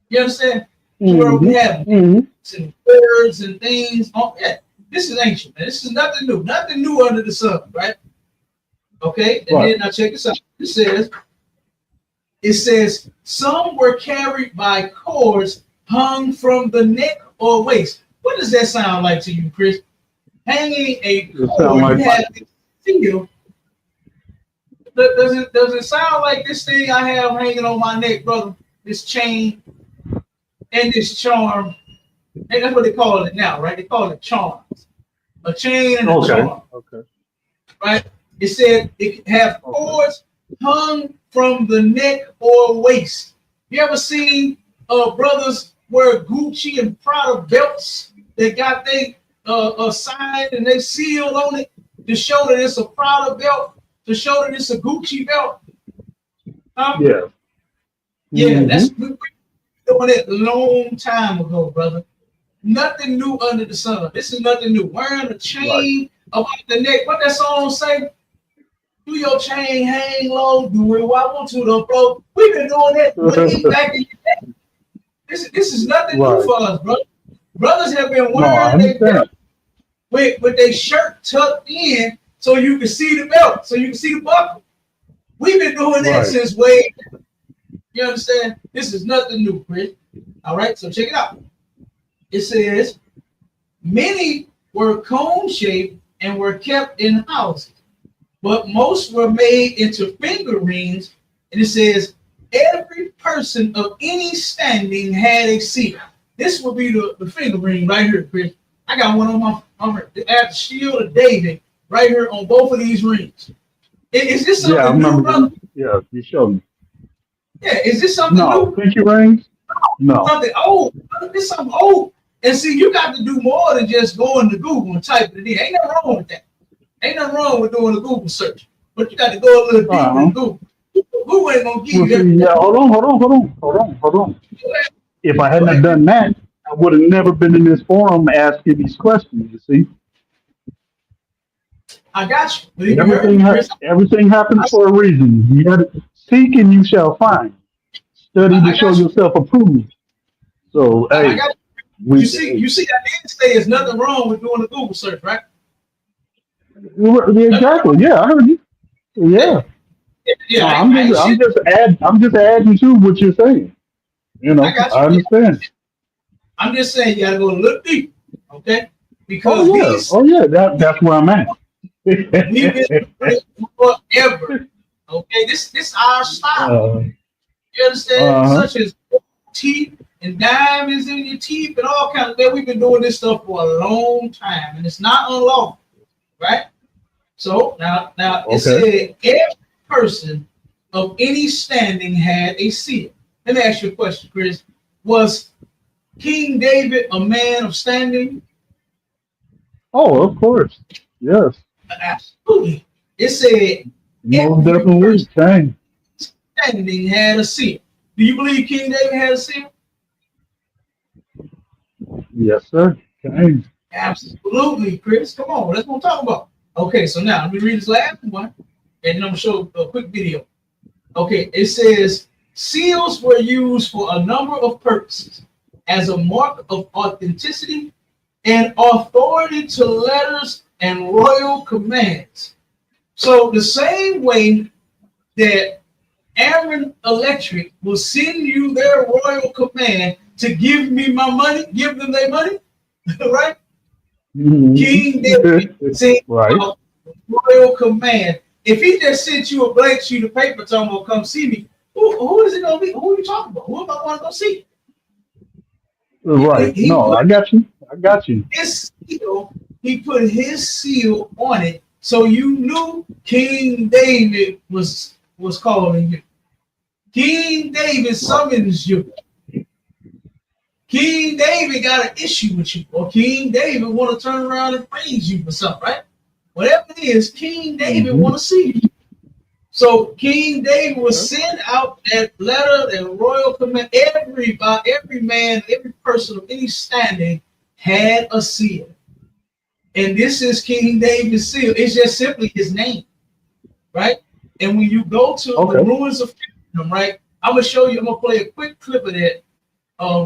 You understand? Where we have and words and things. Oh, yeah, this is ancient, man. This is nothing new. Nothing new under the sun, right? Okay, and then now check this out. It says some were carried by cords hung from the neck or waist. What does that sound like to you, Chris? Hanging a cord, you have a seal. Does it sound like this thing I have hanging on my neck, brother? This chain and this charm. And that's what they call it now, right? They call it charms. A chain and a charm. Okay. Right? It said it have cords hung from the neck or waist. You ever seen brothers wear Gucci and Prada belts? They got a sign and they seal on it to show that it's a Prada belt, to show that it's a Gucci belt. Yeah. Yeah, that's doing it a long time ago, brother. Nothing new under the sun. This is nothing new. Wearing a chain about the neck. What that song say? Do your chain hang low? Do it. Why want to though, bro? We've been doing that back in the day. This is nothing new for us, bro. Brothers have been wearing their belt with their shirt tucked in so you can see the belt, so you can see the buckle. We've been doing that since way. You understand? This is nothing new, Chris. All right, so check it out. It says many were cone-shaped and were kept in houses, but most were made into finger rings. And it says every person of any standing had a seal. This would be the finger ring right here, Chris. I got one on my at the shield of David right here on both of these rings. Is this something new, brother? Yeah, you showed me. Yeah, is this something new? Pinky rings? No. Something old. This is something old. And see, you got to do more than just going to Google and type it in. Ain't nothing wrong with that. Ain't nothing wrong with doing a Google search. But you got to go a little deeper in Google. Google ain't gonna give you everything. Yeah, hold on. If I hadn't done that, I would have never been in this forum asking these questions, you see. I got you. Everything happens for a reason. You got to seek and you shall find. Study to show yourself approved. So hey, you see, I didn't say there's nothing wrong with doing a Google search, right? Exactly. Yeah, I heard you. Yeah. Yeah. I'm just adding to what you're saying. You know, I understand. I'm just saying you gotta go a little deep, okay? Because that's where I'm at. We've been doing it forever. Okay, this is our style. You understand? Such as teeth and diamonds in your teeth and all kinds of that. We've been doing this stuff for a long time, and it's not unlawful, right? So now it said every person of any standing had a seal. Let me ask you a question, Chris. Was King David a man of standing? Oh, of course. Yes. Absolutely. It said most definitely. understanding had a seal. Do you believe King David had a seal? Yes, sir. Okay. Absolutely, Chris. Come on, let's go talk about. Okay, so now let me read this last one, and then I'm gonna show a quick video. Okay, it says seals were used for a number of purposes as a mark of authenticity and authority to letters and royal commands. So the same way that Aaron Electric will send you their royal command to give me my money, give them their money, right? Mm-hmm. King David sent right. a royal command. If he just sent you a blank sheet of paper, telling him, come see me, who is it going to be? Who are you talking about? Who am I going to go see? Right. No, I got you. I got you. His seal, he put his seal on it, so you knew King David was calling you. King David summons you. King David got an issue with you, or King David want to turn around and praise you for something, right? Whatever it is, King David want to see you. So King David will send out that letter, that royal command. Every man, every person of any standing had a seal. And this is King David's seal. It's just simply his name, right? And when you go to the ruins of Capernaum, right? I'm going to show you, I'm going to play a quick clip of that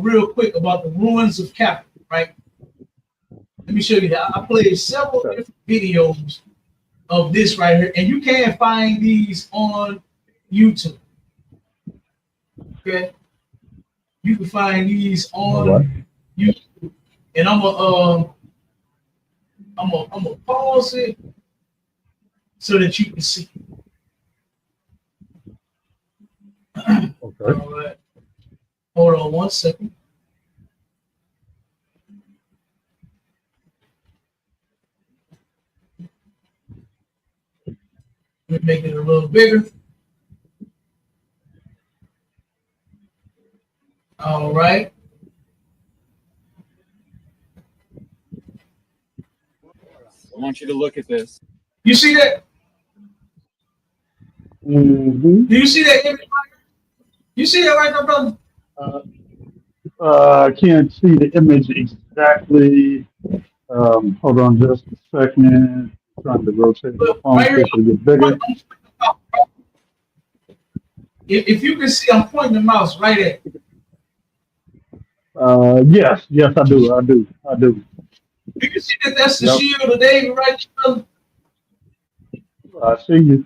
real quick about the ruins of Capernaum, right? Let me show you that. I played several different videos of this right here, and you can find these on YouTube. Okay, you can find these on YouTube, and I'm gonna pause it so that you can see. Okay. All right. Hold on 1 second. Let me make it a little bigger. All right. I want you to look at this. You see that? Mm-hmm. Do you see that image? You see that right there, brother? I can't see the image exactly. Hold on just a second. I'm trying to rotate my phone Right here, to get bigger. If you can see, I'm pointing the mouse right at. Yes, I do. You can see that that's the shield of David right there. I see you.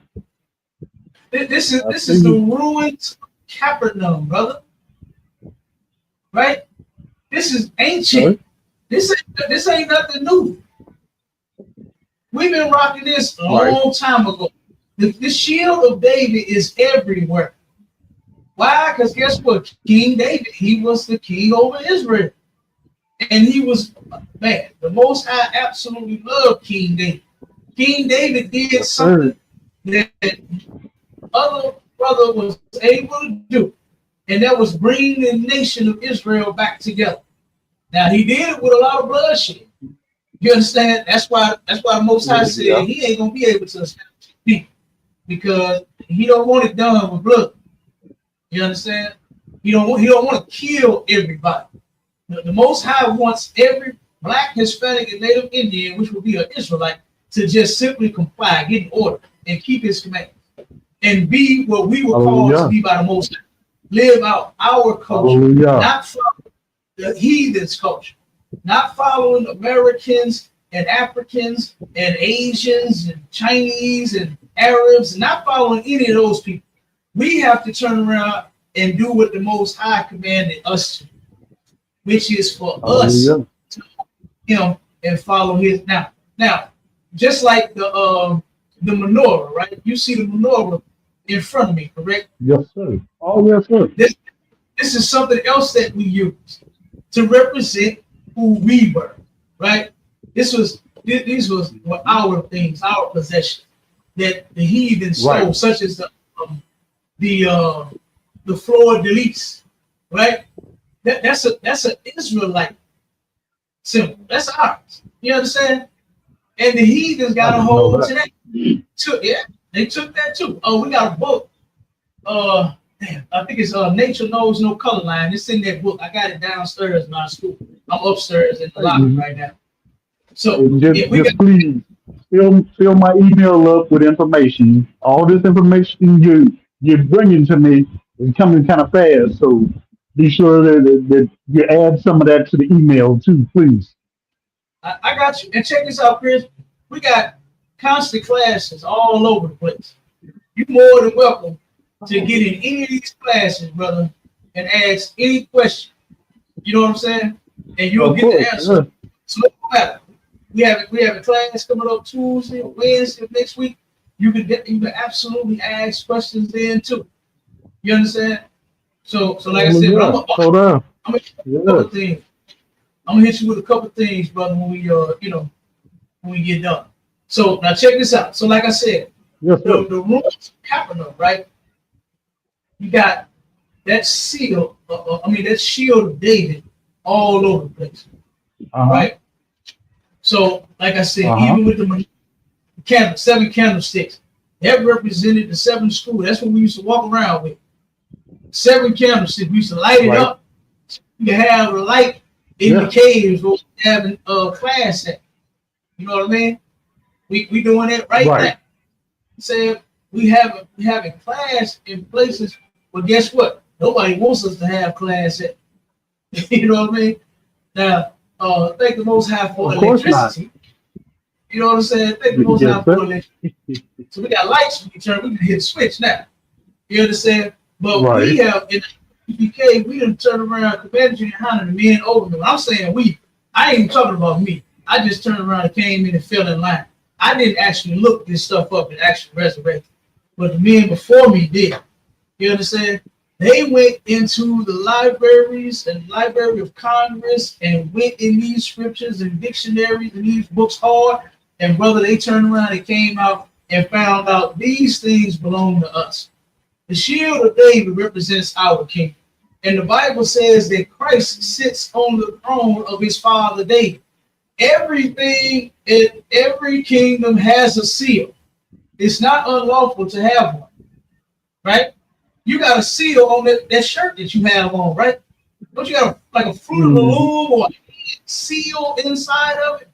This is the ruins of Capernaum, brother. Right? This is ancient. This ain't nothing new. We've been rocking this a long time ago. The shield of David is everywhere. Why? Because guess what? King David, he was the king over Israel. And he was, man, the Most High absolutely loved King David. King David did something that other brother was able to do, and that was bring the nation of Israel back together. Now he did it with a lot of bloodshed. You understand? That's why the Most High said he ain't gonna be able to establish people, because he don't want it done with blood. You understand? He don't want to kill everybody. The Most High wants every black, Hispanic, and Native Indian, which would be an Israelite, to just simply comply, get in order, and keep his commandments, and be what we were called to be by the Most High. Live out our culture, not follow the heathens' culture, not following Americans and Africans and Asians and Chinese and Arabs, not following any of those people. We have to turn around and do what the Most High commanded us to, which is for us to him and follow his. Now, just like the menorah, right? You see the menorah in front of me, correct? Yes, sir. Oh, yes, sir. This is something else that we use to represent who we were, right? These was our things, our possessions that the heathen stole, such as the fleur de lis, right? That's an Israelite symbol. That's ours. You understand? And the heathens got a hold to that. They took that too. Oh, we got a book damn, I think it's Nature Knows No Color Line. It's in that book. I got it downstairs in my school. I'm upstairs in the lobby right now. So just please fill my email up with information. All this information you're bringing to me is coming kind of fast, so be sure that you add some of that to the email too, please. I got you. And check this out, Chris. We got constant classes all over the place. You're more than welcome to get in any of these classes, brother, and ask any question. You know what I'm saying? And you'll get the answer. Yeah. So it don't matter. We have a class coming up Tuesday, Wednesday of next week. You can absolutely ask questions then too. You understand? So like I said, I'm gonna hit you with a couple things. I'm gonna hit you with a couple things, brother, when we when we get done. So now check this out. So like I said, the rooms happen up, right? You got that seal, that shield of David all over the place, right? So, like I said, even with the 7 candlesticks, that represented the 7 schools. That's what we used to walk around with. 7 candlesticks. We used to light it up. You have a light in the caves where we having a class at. You know what I mean? We doing it right now. Said we having class in places, but guess what? Nobody wants us to have class at. You know what I mean? Now, thank the Most High for electricity. You know what I'm saying? Thank the Most High for electricity. So we got lights we can turn. We can hit a switch now. You understand? But we have in ISUPK, we done turn around Commander Junior Hannah and me and Overman. I'm saying we. I ain't even talking about me. I just turned around and came in and fell in line. I didn't actually look this stuff up and actually resurrect it, but the men before me did. You understand? They went into the libraries and Library of Congress and went in these scriptures and dictionaries and these books hard. And brother, they turned around and came out and found out these things belong to us. The shield of David represents our king. And the Bible says that Christ sits on the throne of his father David. Everything in every kingdom has a seal. It's not unlawful to have one, right? You got a seal on that shirt that you have on, right? Don't you got a Fruit of the Loom or a seal inside of it?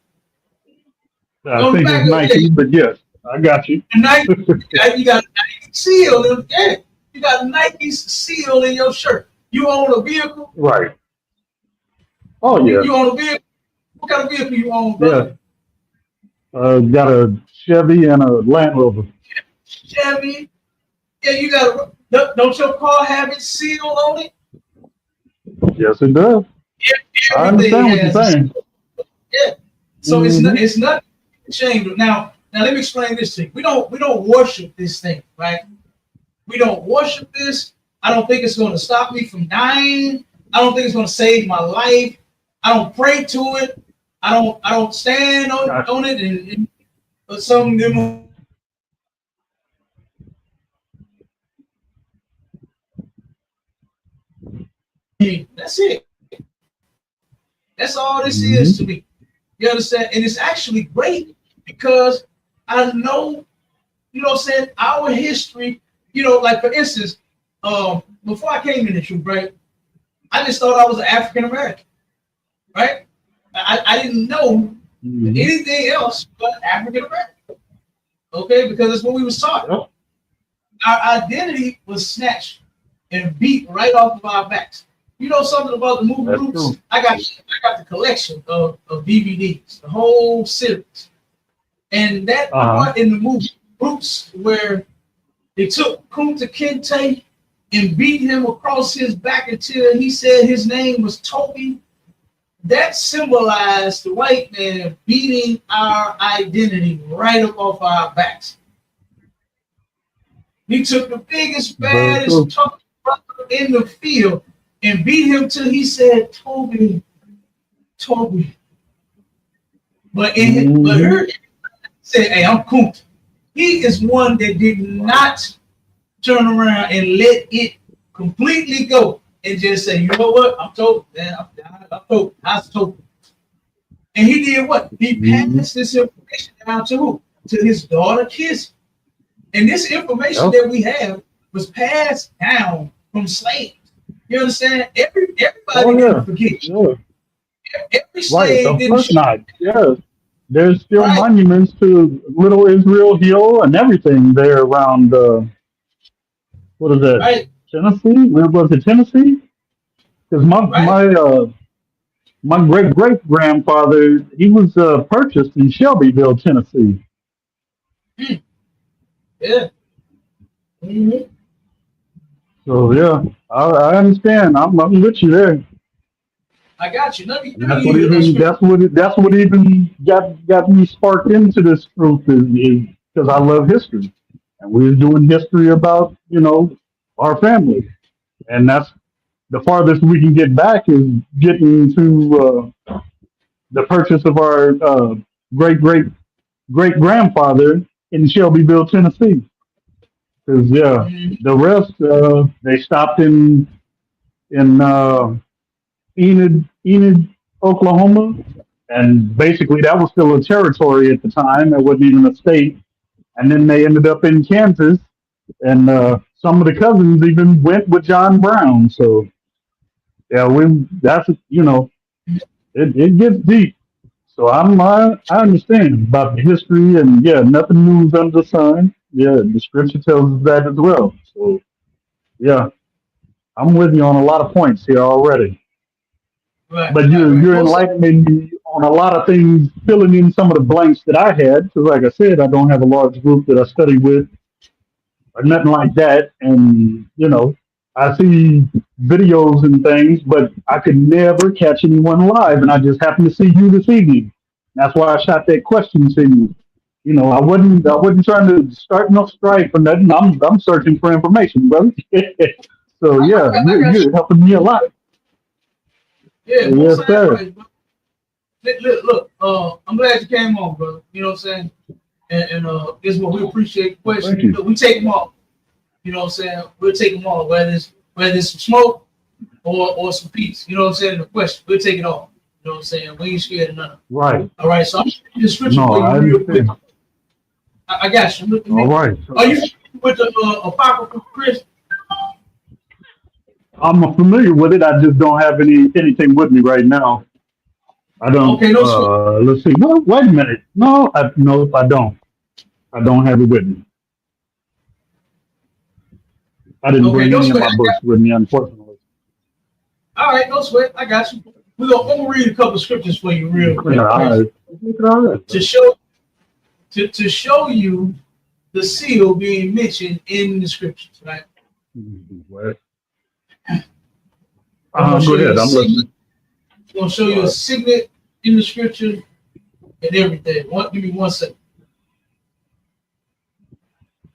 I think it's Nike, but yes, I got you. Nike, you got a Nike seal in it. You got Nike's seal in your shirt. You own a vehicle? Right. Oh, yeah. You own a vehicle? What kind of vehicle you own, brother? Yeah. Got a Chevy and a Land Rover. Chevy. Yeah, you got a, don't your car have its seal on it? Yes, it does. Yeah, I understand what you're saying. Yeah. So it's not ashamed. Now let me explain this thing. We don't worship this thing, right? We don't worship this. I don't think it's going to stop me from dying. I don't think it's going to save my life. I don't pray to it. I don't stand on it and some them. That's it. That's all this is to me. You understand? And it's actually great because I know, you know what I'm saying, our history, you know, like for instance, before I came in the truth, right? I just thought I was an African American, right? I didn't know anything else but African American. Okay, because that's what we was taught. Yep. Our identity was snatched and beat right off of our backs. You know something about the movie Roots? True. I got the collection of DVDs, the whole series. And that part in the movie Roots where they took Kunta Kinte and beat him across his back until he said his name was Toby. That symbolized the white man beating our identity right up off our backs. He took the biggest, baddest, toughest brother in the field and beat him till he said, Toby. But her said, hey, I'm Kunta. He is one that did not turn around and let it completely go and just say, you know what? I'm Toby. I'm Toby. I was Toby. And he did what? He passed this information down to who? To his daughter, Kizzy. And this information that we have was passed down from slaves. You understand? Everybody Oh, yeah. didn't forget. Yeah. Every Right. slave Of didn't course not. Yeah. There's still right. monuments to Little Israel Hill and everything there around, what is that? Right. Tennessee? Where was it? Tennessee? Because Right. my great great grandfather, he was purchased in Shelbyville, Tennessee. Yeah. hmm So yeah, I understand. I'm with you there. I got you. Let me And give you another scripture. that's what even got me sparked into this truth is because I love history, and we was doing history about our family, and that's the farthest we can get back is getting to the purchase of our great great great grandfather in Shelbyville, Tennessee. Because yeah, Mhm. the rest they stopped in Enid, Oklahoma, and basically that was still a territory at the time. It wasn't even a state. And then they ended up in Kansas, and some of the cousins even went with John Brown. So yeah, it gets deep. So I understand about the history, and yeah, nothing new is under the sun. Yeah, the scripture tells us that as well. So yeah, I'm with you on a lot of points here already. Right. But Right. Right. you're Most of enlightening me on a lot of things, filling in some of the blanks that I had. Because, like I said, I don't have a large group that I study with or nothing like that. And I see videos and things, but I could never catch anyone live. And I just happened to see you this evening. That's why I shot that question to you. I wasn't trying to start no strife or nothing. I'm searching for information, brother. So yeah, I got you. you're helping me a lot. Yeah. Most Yes, sir. likewise, bro. Look. I'm glad you came on, brother. You know what I'm saying? And guess what? We appreciate the Well, question. thank you. Look, we take them all. You know what I'm saying? We'll take them all, whether it's some smoke or some peace. You know what I'm saying? The question, we'll take it all. You know what I'm saying? We ain't scared of none of it. Right. All right, so I'm going to read the scripture No, for you I real quick. understand. I got you. Look at All me. right. Are you with the apocryphal Chris? I'm familiar with it. I just don't have anything with me right now. I don't. Okay, no sweat. Let's see. Well, wait a minute. No, no, I don't. I don't have it with me. I didn't Okay, bring no any of sweat. my books with me, unfortunately. All right, no sweat. I got you. I'm gonna read a couple of scriptures for you real quick, Yeah, all Chris, right. All right. to show you the seal being mentioned in the scriptures, right? What? I'm gonna Go show you ahead. a I'm signet. listening. I'm gonna show you a signet in the scripture and everything. Give me 1 second.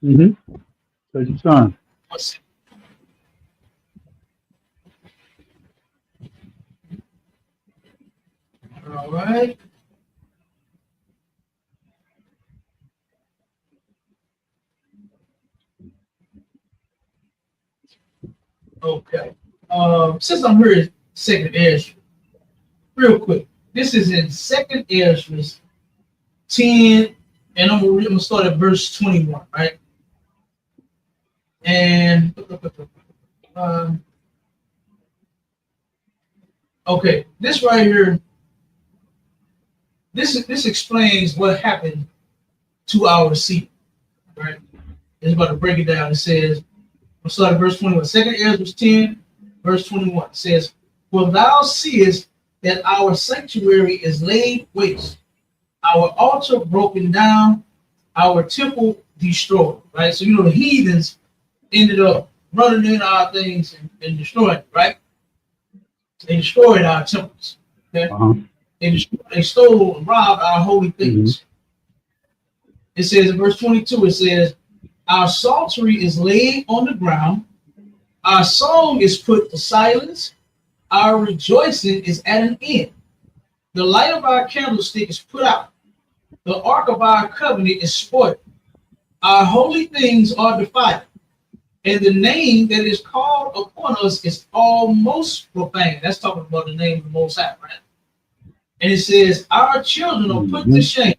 Mm-hmm. Take your time. 1 second. All right. Okay. Since I'm here at Second Ezra, real quick. This is in Second Ezra 10, and I'm gonna start at verse 21, right? And okay, this right here, this explains what happened to our seed, right? It's about to break it down. It says, we'll start at verse 21. Second Ezra 10, verse 21 says, "For thou seest that our sanctuary is laid waste, our altar broken down, our temple destroyed." Right? So the heathens ended up running in our things and destroying it, right? They destroyed our temples. Okay? Uh-huh. They stole and robbed our holy things. Mm-hmm. It says in verse 22, it says, "Our psaltery is laid on the ground, our song is put to silence, our rejoicing is at an end. The light of our candlestick is put out, the ark of our covenant is spoiled, our holy things are defiled, and the name that is called upon us is almost profane." That's talking about the name of the Most High, right? And it says, "Our children are put to shame,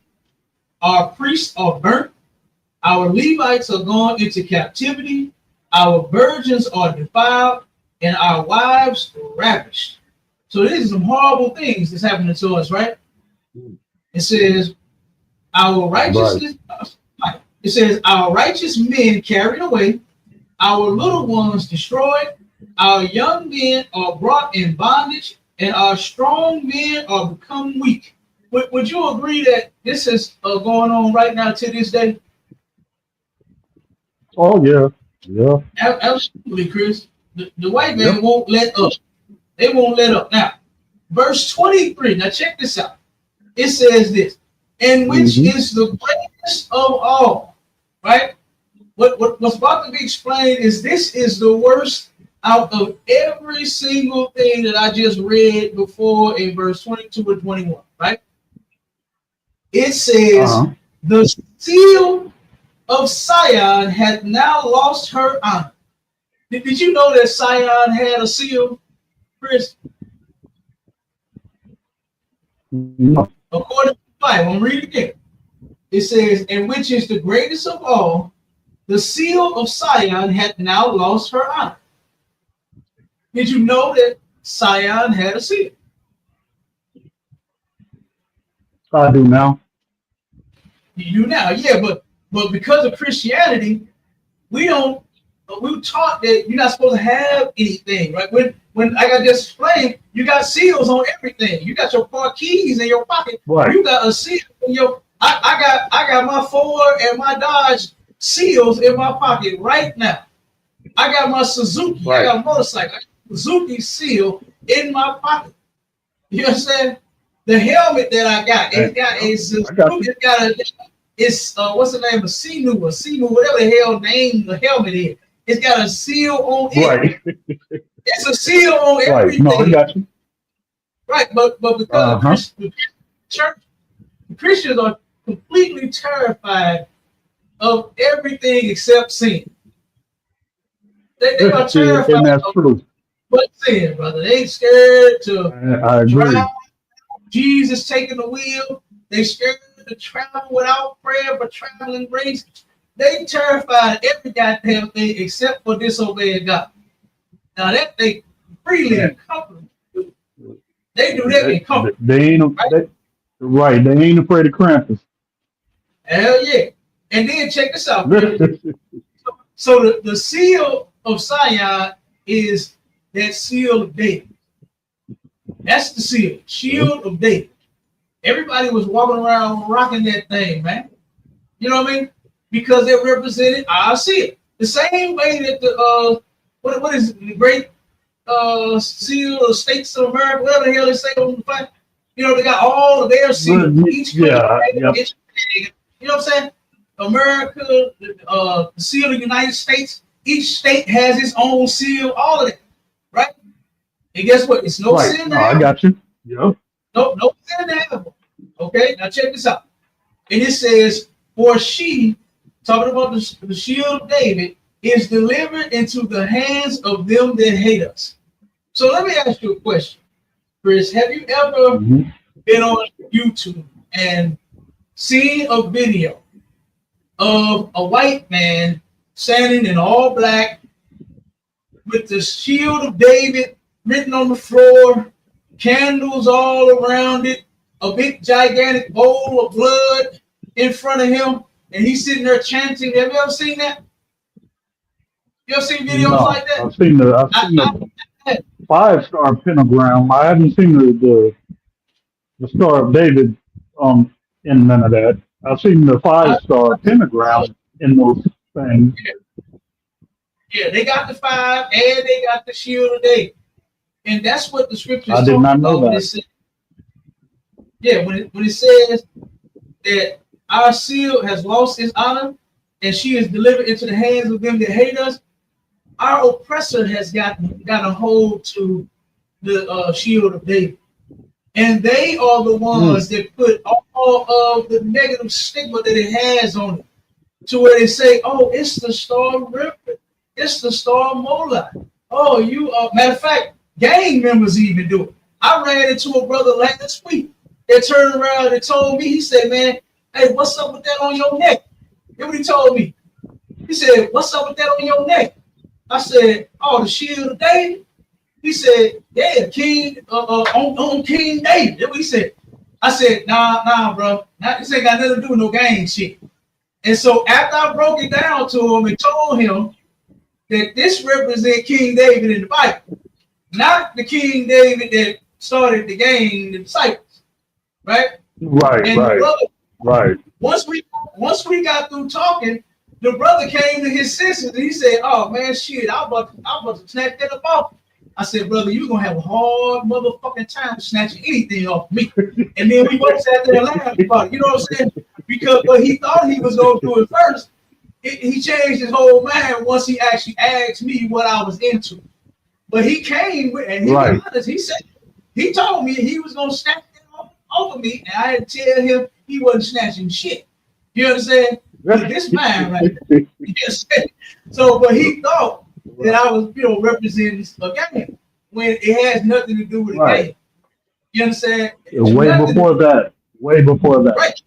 our priests are burnt, our Levites are gone into captivity, Our virgins are defiled, and our wives ravished. So these are some horrible things that's happening to us, right? It says, our righteousness, it says, our righteous men carried away, our little ones destroyed, our young men are brought in bondage, and our strong men are become weak. Would you agree that this is going on right now to this day? Oh yeah, yeah. Absolutely, Chris. The white man won't let up. They won't let up. Now, verse 23. Now check this out. It says this, and which is the greatest of all, right? What's about to be explained is this is the worst out of every single thing that I just read before in verse 22 and 21, right? It says, the seal of Sion hath now lost her honor. Did you know that Sion had a seal, Chris? No. According to the Bible, I'm reading again. It says, and which is the greatest of all, the seal of Sion hath now lost her honor. Did you know that Sion had a seal? I do now. You do now, yeah, but because of Christianity, we taught that you're not supposed to have anything, right? When like I just explained, you got seals on everything. You got your car keys in your pocket. Right. You got a seal in your. I got my Ford and my Dodge seals in my pocket right now. I got my Suzuki. Right. I got a motorcycle. I got a Suzuki seal in my pocket. You understand? The helmet that I got, it got a Suzuki. It's what's the name? A Sinu, whatever the hell name the helmet is. It's got a seal on it. Right. It's a seal on everything. No, I got you. Right, but because the Christians are completely terrified of everything except sin. They are terrified and that's true. But sin, brother. They ain't scared to I agree. drive. Jesus taking the wheel. They scared to travel without prayer for traveling grace. They terrified of every goddamn thing except for disobeying God. Now that they freely and comfortably do. They do that in comfort. They ain't right. They ain't afraid of Krampus. Hell yeah. And then check this out. So the seal of Sion is that seal of David. That's the seal, shield of David. Everybody was walking around rocking that thing, man. You know what I mean? Because it represented our seal. The same way that the what is it, the great seal of States of America, whatever the hell they say on the flag. You know, they got all of their seals. Each you know what I'm saying? America, the seal of the United States, each state has its own seal, all of that, right? And guess what? It's no sin to have. I got you. Yeah. No sin to have. Okay, now check this out. And it says, for she, talking about the shield of David, is delivered into the hands of them that hate us. So let me ask you a question, Chris. Have you ever been on YouTube and seen a video of a white man standing in all black with the shield of David written on the floor, candles all around it, a big gigantic bowl of blood in front of him, and he's sitting there chanting? Have you ever seen that? You ever seen videos like that? I've seen the 5-star pentagram. I haven't seen the Star of David in none of that. I've seen the 5-star pentagram in those things. Yeah, they got the 5 and they got the shield of David. And that's what the scripture is I did not know that. When it says that our seal has lost its honor and she is delivered into the hands of them that hate us, our oppressor has got a hold to the shield of David. And they are the ones that put all of the negative stigma that it has on it, to where they say, oh, it's the Star River, it's the Star Mola. Oh, you matter of fact, gang members even do it. I ran into a brother last week that turned around and told me, he said, man, hey, what's up with that on your neck? Here's what he told me. He said, what's up with that on your neck? I said, oh, the shield of David? He said, yeah, King, on King David. That's what he said. I said, nah, bro. This ain't got nothing to do with no gang shit. And so after I broke it down to him and told him that this represents King David in the Bible, not the King David that started the gang, the disciples, right? Right, and right, brother, right. Once we got through talking, the brother came to his senses and he said, "Oh man, shit, I'm about to snatch that up off." I said, "Brother, you're gonna have a hard motherfucking time snatching anything off me." And then we both sat there and laughed about it. You know what I'm saying? Because what he thought he was gonna do at first, he changed his whole mind once he actually asked me what I was into. But he came with, and he was honest. He said, he told me he was gonna snatch it off of me, and I had to tell him he wasn't snatching shit. You understand? This man, right? So, but he thought that I was, representing a gang when it has nothing to do with a gang. You understand? Way before that. Right.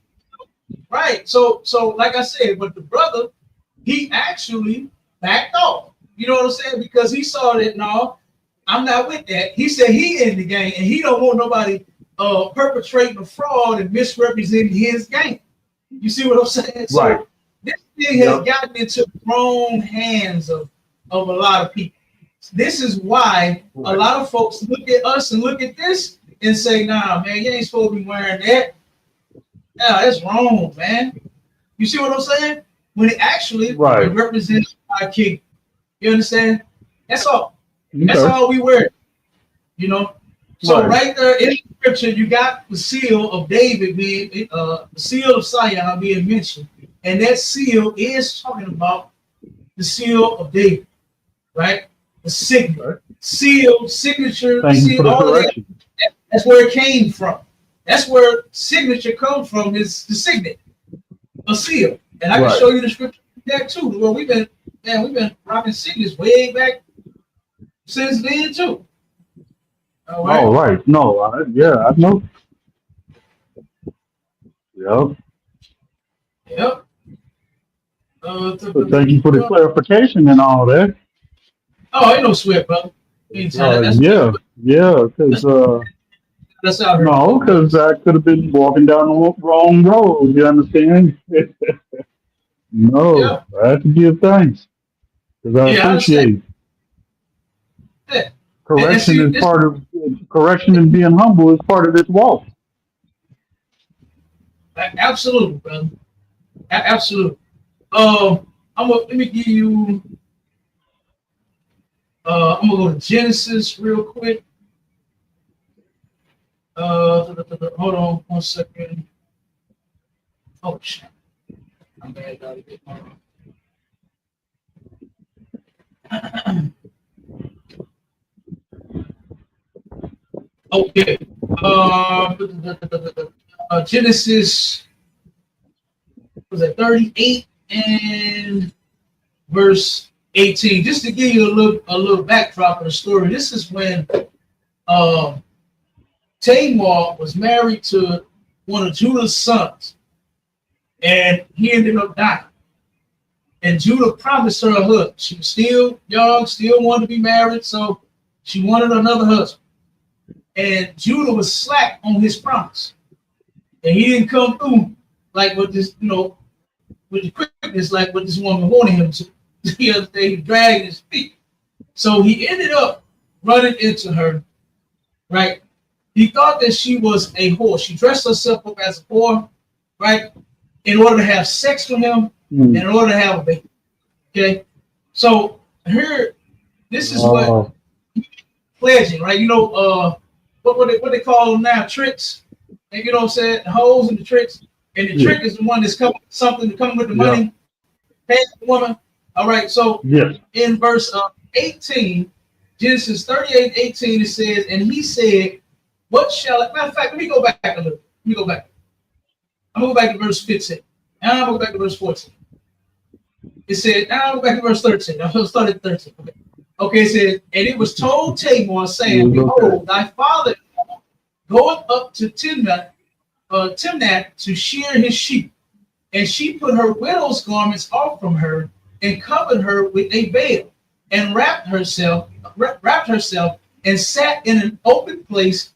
Right. So like I said, but the brother, he actually backed off. You know what I'm saying? Because he saw that, no, I'm not with that. He said he in the gang and he don't want nobody perpetrating a fraud and misrepresenting his gang. You see what I'm saying? So this thing has gotten into the wrong hands of a lot of people. This is why a lot of folks look at us and look at this and say, nah, man, you ain't supposed to be wearing that. Yeah, that's wrong, man. You see what I'm saying? When it actually it represents our king. You understand? That's all. That's all we wear. You know? So right there in the scripture, you got the seal of David being the seal of Zion being mentioned. And that seal is talking about the seal of David, right? The signet, seal, signature, seal, all of that. That's where it came from. That's where signature comes from, is the signet, a seal. And I can show you the scripture that too. Well, we've been rocking signets way back since then too. All right. Oh, right. No, I know. Yep. Yep. So thank you for the clarification and all that. Oh, ain't no sweat, brother. Because I could have been walking down the wrong road. You understand? No, I have to give thanks because I appreciate it. Correction is part of correction, and being humble is part of this walk. Absolutely, brother. Absolutely. Let me give you. I'm gonna go to Genesis real quick. Hold on 1 second. Oh shit. I'm bad. Gotta get my. Okay. Genesis was at 38 and verse 18. Just to give you a little backdrop of the story. This is when Tamar was married to one of Judah's sons, and he ended up dying. And Judah promised her a husband. She was still young, still wanted to be married, so she wanted another husband. And Judah was slack on his promise, and he didn't come through like with this, with the quickness like what this woman wanted him to. The other day, he dragged his feet, so he ended up running into her. Right? He thought that she was a whore. She dressed herself up as a whore, right? In order to have sex with him, and in order to have a baby. Okay, so here, this is what pledging, right? What they call them now, tricks. And you know what I'm saying? The hoes and the tricks. And the trick is the one that's coming with the money, paying the woman. All right, so in verse 18, Genesis 38:18, it says, and he said, what shall I, matter of fact, let me go back a little. I'm going to go back to verse 15. And I'm going to go back to verse 14. It said, now I'll go back to verse 13. I'm going to start at 13. Okay, it says, and it was told Tamar, saying, behold, thy father goeth up to Timnath to shear his sheep. And she put her widow's garments off from her and covered her with a veil. and wrapped herself and sat in an open place,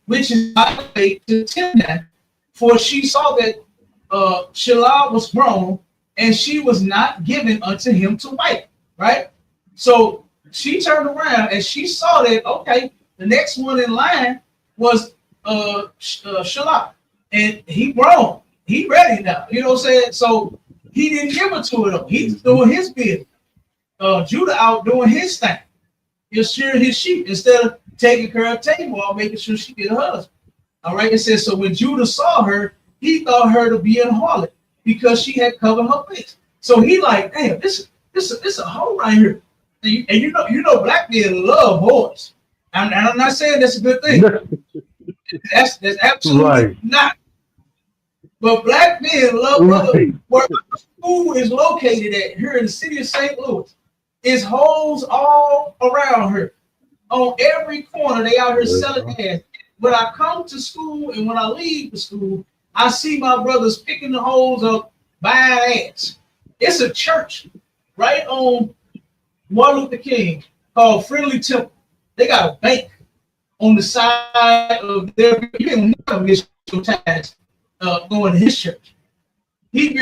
which is by the way to Timnath, for she saw that Shelah was grown, and she was not given unto him to wife. Right? So she turned around and she saw that, okay, the next one in line was Shelah, and he grown, he ready now. You know what I'm saying? So he didn't give it to her though. He's doing his business. Judah out doing his thing. He's shearing his sheep instead of taking care of Tamar, making sure she get a husband. All right, it says, so when Judah saw her, he thought her to be an harlot because she had covered her face. So he like, damn, this a hoe right here. And you know, black men love whores. And I'm not saying that's a good thing. That's absolutely right. not. But black men love Right. where the school is located at here in the city of St. Louis. Is hoes all around her. On every corner, they out here selling ass. When I come to school and when I leave the school, I see my brothers picking the hoes up, buying ass. It's a church right on Martin Luther King called Friendly Temple. They got a bank on the side of their. You can never miss your tax going to his church. He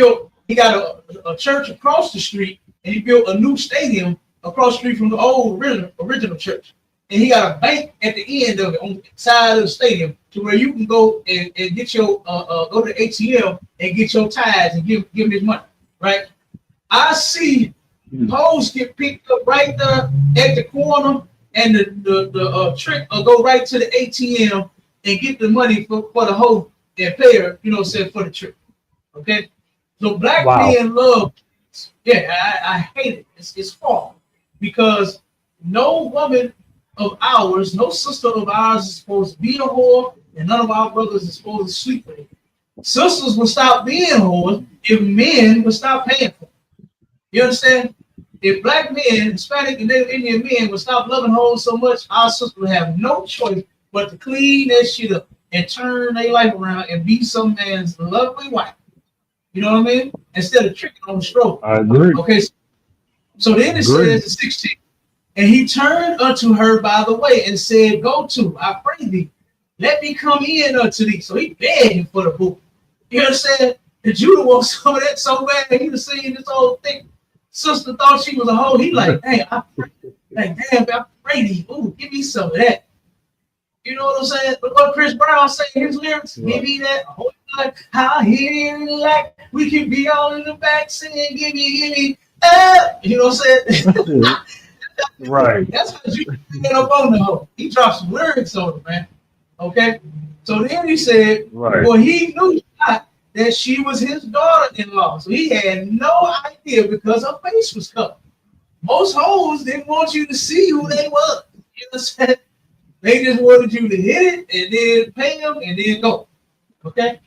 got a church across the street, and he built a new stadium across the street from the old original church. And he got a bank at the end of it on the side of the stadium to where you can go and get your go to the ATM and get your tithes and give him his money, right? I see hoes get picked up right there at the corner, and the trick will go right to the ATM and get the money for the hoe and pay her, you know, say for the trip. Okay, so black men love. Yeah, I hate it. It's false because no woman of ours, no sister of ours is supposed to be a whore, and none of our brothers is supposed to sleep with it. Sisters will stop being whores if men will stop paying for them. You understand? If black men, Hispanic and Native Indian men would stop loving hoes so much, our sisters would have no choice but to clean that shit up and turn their life around and be some man's lovely wife. You know what I mean? Instead of tricking on the stroke. I agree. Okay. So then it says in 16, and he turned unto her by the way and said, go to, I pray thee, let me come in unto thee. So he begging for the book. You understand? And Judah wants some of that so bad. He was seeing this whole thing. Sister thought she was a hoe. He like, hey, I pray thee. Ooh, give me some of that. You know what I'm saying? But what Chris Brown saying in his lyrics, give me that. How here like we can be all in the back singing, give me, you know what I'm saying? Right. That's what you get up on the hoe. He dropped some lyrics on it, man. Okay. So then he said, well, he knew not that she was his daughter-in-law. So he had no idea because her face was covered. Most hoes didn't want you to see who they was. You know what I'm saying? They just wanted you to hit it and then pay them and then go. Okay.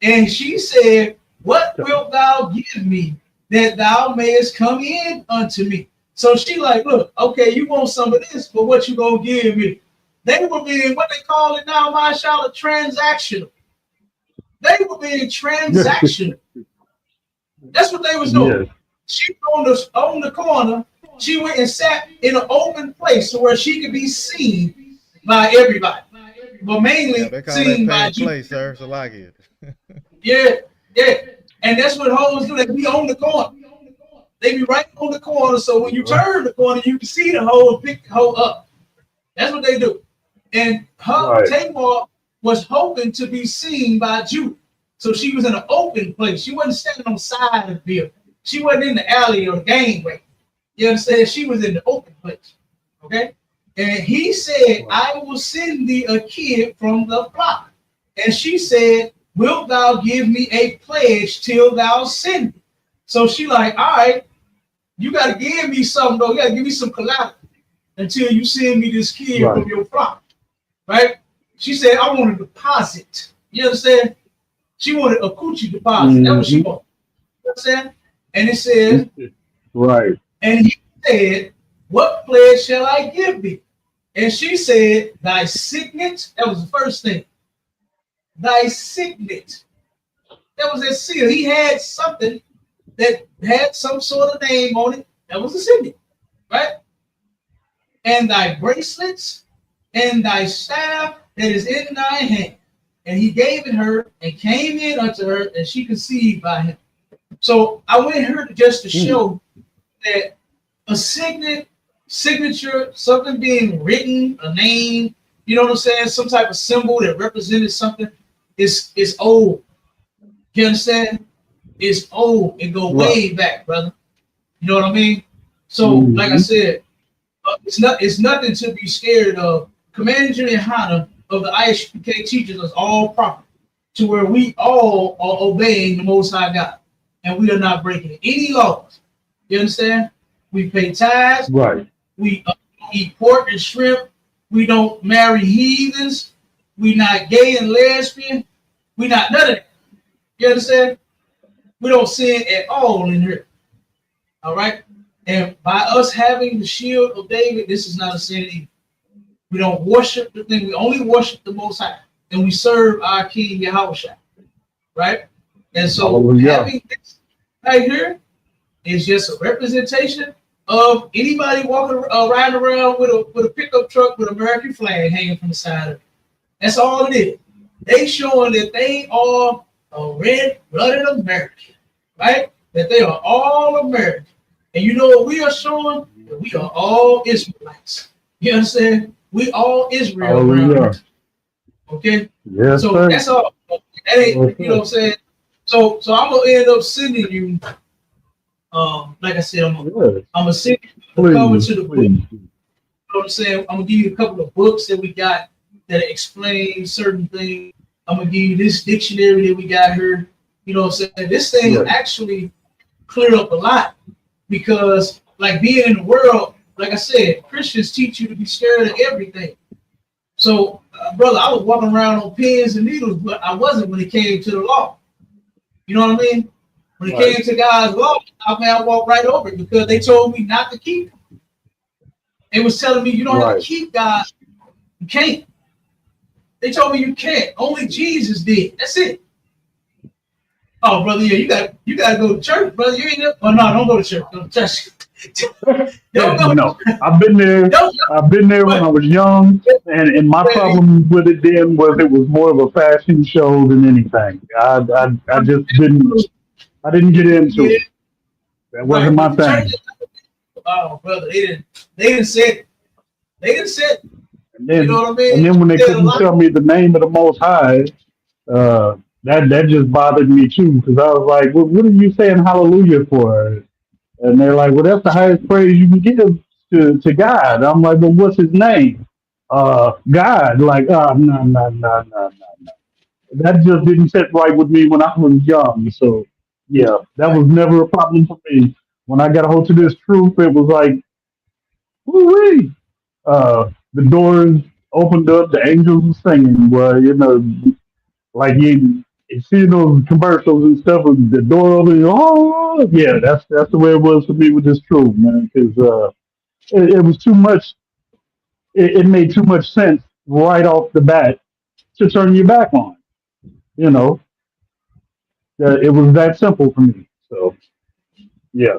And she said, what wilt thou give me that thou mayest come in unto me? So she like, look, okay, you want some of this, but what you gonna give me? They were being what they call it now, my Charlotte, transactional. They were being transactional. That's what they was doing. Yes. She on the corner. She went and sat in an open place so where she could be seen by everybody, but mainly seen by you. Place, sir. So like it. Yeah. And that's what hoes do. They be on the corner. They be right on the corner. So when you turn the corner, you can see the hoe and pick the hoe up. That's what they do. And her Tamar was hoping to be seen by Judah. So she was in an open place. She wasn't standing on the side of the building. She wasn't in the alley or the gangway. You understand? She was in the open place. Okay. And he said, I will send thee a kid from the flock. And she said, wilt thou give me a pledge till thou send me? So she like, all right, you got to give me something, though. You got to give me some collateral until you send me this kid from your flock. Right? She said, I want a deposit. You understand? She wanted a coochie deposit. That's what she wanted. You understand? And it says, and he said, what pledge shall I give thee? And she said, thy signet. That was the first thing. Thy signet. That was his seal. He had something that had some sort of name on it. That was the signet. right? And thy bracelets, and thy staff that is in thy hand. And he gave it her, and came in unto her, and she conceived by him. So I went here just to show that a signature, something being written, a name, you know what I'm saying, some type of symbol that represented something, is old. You understand? It's old. It go way back, brother. You know what I mean? So, like I said, it's nothing to be scared of. Commander YAHANNA of the ISUPK teaches us all properly, to where we all are obeying the Most High God, and we are not breaking any laws. You understand? We pay tithes. Right. We eat pork and shrimp. We don't marry heathens. We not gay and lesbian. We not none of that. You understand? We don't sin at all in here. All right? And by us having the shield of David, this is not a sin either. We don't worship the thing. We only worship the Most High. And we serve our King Yahushua. Right? And so having this right here is just a representation of anybody walking riding around with a pickup truck with an American flag hanging from the side of it. That's all it is. They showing that they are a red-blooded American, right? That they are all American. And you know what we are showing? That we are all Israelites. You understand? We all Israel around. Okay? Yes, so sir. That's all. That ain't, you know what I'm saying? So I'm gonna end up sending you, like I said, I'm gonna send you the cover to the book. You know what I'm saying? I'm gonna give you a couple of books that we got that explain certain things. I'm gonna give you this dictionary that we got here. You know what I'm saying? This thing actually cleared up a lot, because like being in the world, like I said, Christians teach you to be scared of everything. So, brother, I was walking around on pins and needles, but I wasn't when it came to the law. You know what I mean? When it came to God's law, I walked right over it, because they told me not to keep it. They was telling me you don't have to keep God. You can't. They told me you can't. Only Jesus did. That's it. Oh, brother, yeah, you got to go to church, brother. You ain't there. Oh, no, don't go to church. Go to church. No, I've been there. I've been there when I was young, and my problem with it then was it was more of a fashion show than anything. I just didn't get into it. That wasn't my thing. Oh, brother, they didn't say it. And then, you know what I mean? And then when they couldn't tell me the name of the Most High, that just bothered me too, because I was like, well, what are you saying hallelujah for? And they're like, well, that's the highest praise you can give to God. I'm like, well, what's his name? God. Like, no. That just didn't sit right with me when I was young. So, yeah, that was never a problem for me. When I got a hold to this truth, it was like, woo-wee. The doors opened up, the angels were singing. Well, you know, like you see those commercials and stuff with the door open. Oh, yeah, that's the way it was for me with this truth, man. Because it was too much. It made too much sense right off the bat to turn your back on. You know, it was that simple for me. So, yeah.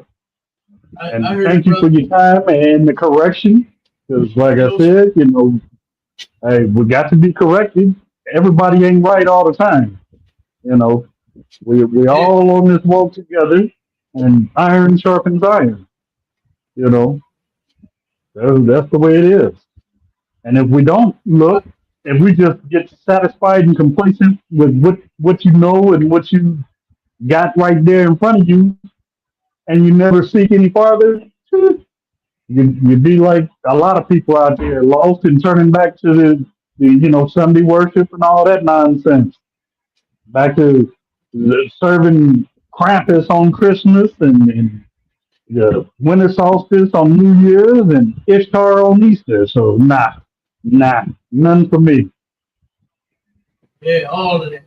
And thank you for your time and the correction. Because, like I said, you know, hey, we got to be corrected. Everybody ain't right all the time. You know, we all on this walk together, and iron sharpens iron. You know, that's the way it is. And if we don't look, if we just get satisfied and complacent with what you know and what you got right there in front of you, and you never seek any farther, you'd be like a lot of people out there, lost and turning back to the you know, Sunday worship and all that nonsense. Back to serving Krampus on Christmas and the winter solstice on New Year's and Ishtar on Easter. So none for me. Yeah, all of that.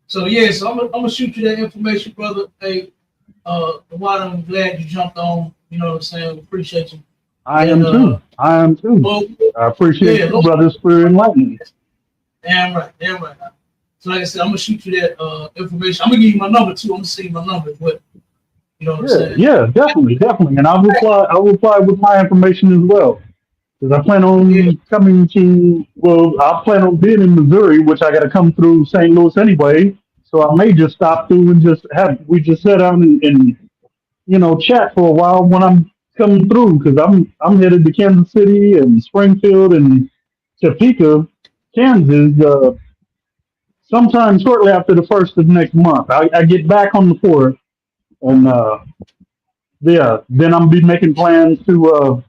So yeah, so I'm gonna shoot you that information, brother. Hey, I'm glad you jumped on. You know what I'm saying? Appreciate you. I am too. Well, I appreciate you, brothers, for enlightening me. Damn right. So like I said, I'm gonna shoot you that information. I'm gonna give you my number too. I'm gonna send you my number, but You know what I'm saying? Yeah, definitely. And I'll reply with my information as well. Because I plan Yeah. on coming to, well, I plan on being in Missouri, which I got to come through St. Louis anyway. So I may just stop through and we just sit down and chat for a while when I'm coming through. Because I'm headed to Kansas City and Springfield and Topeka, Kansas, sometime shortly after the first of next month. I get back on the 4th, and yeah, then I'm be making plans to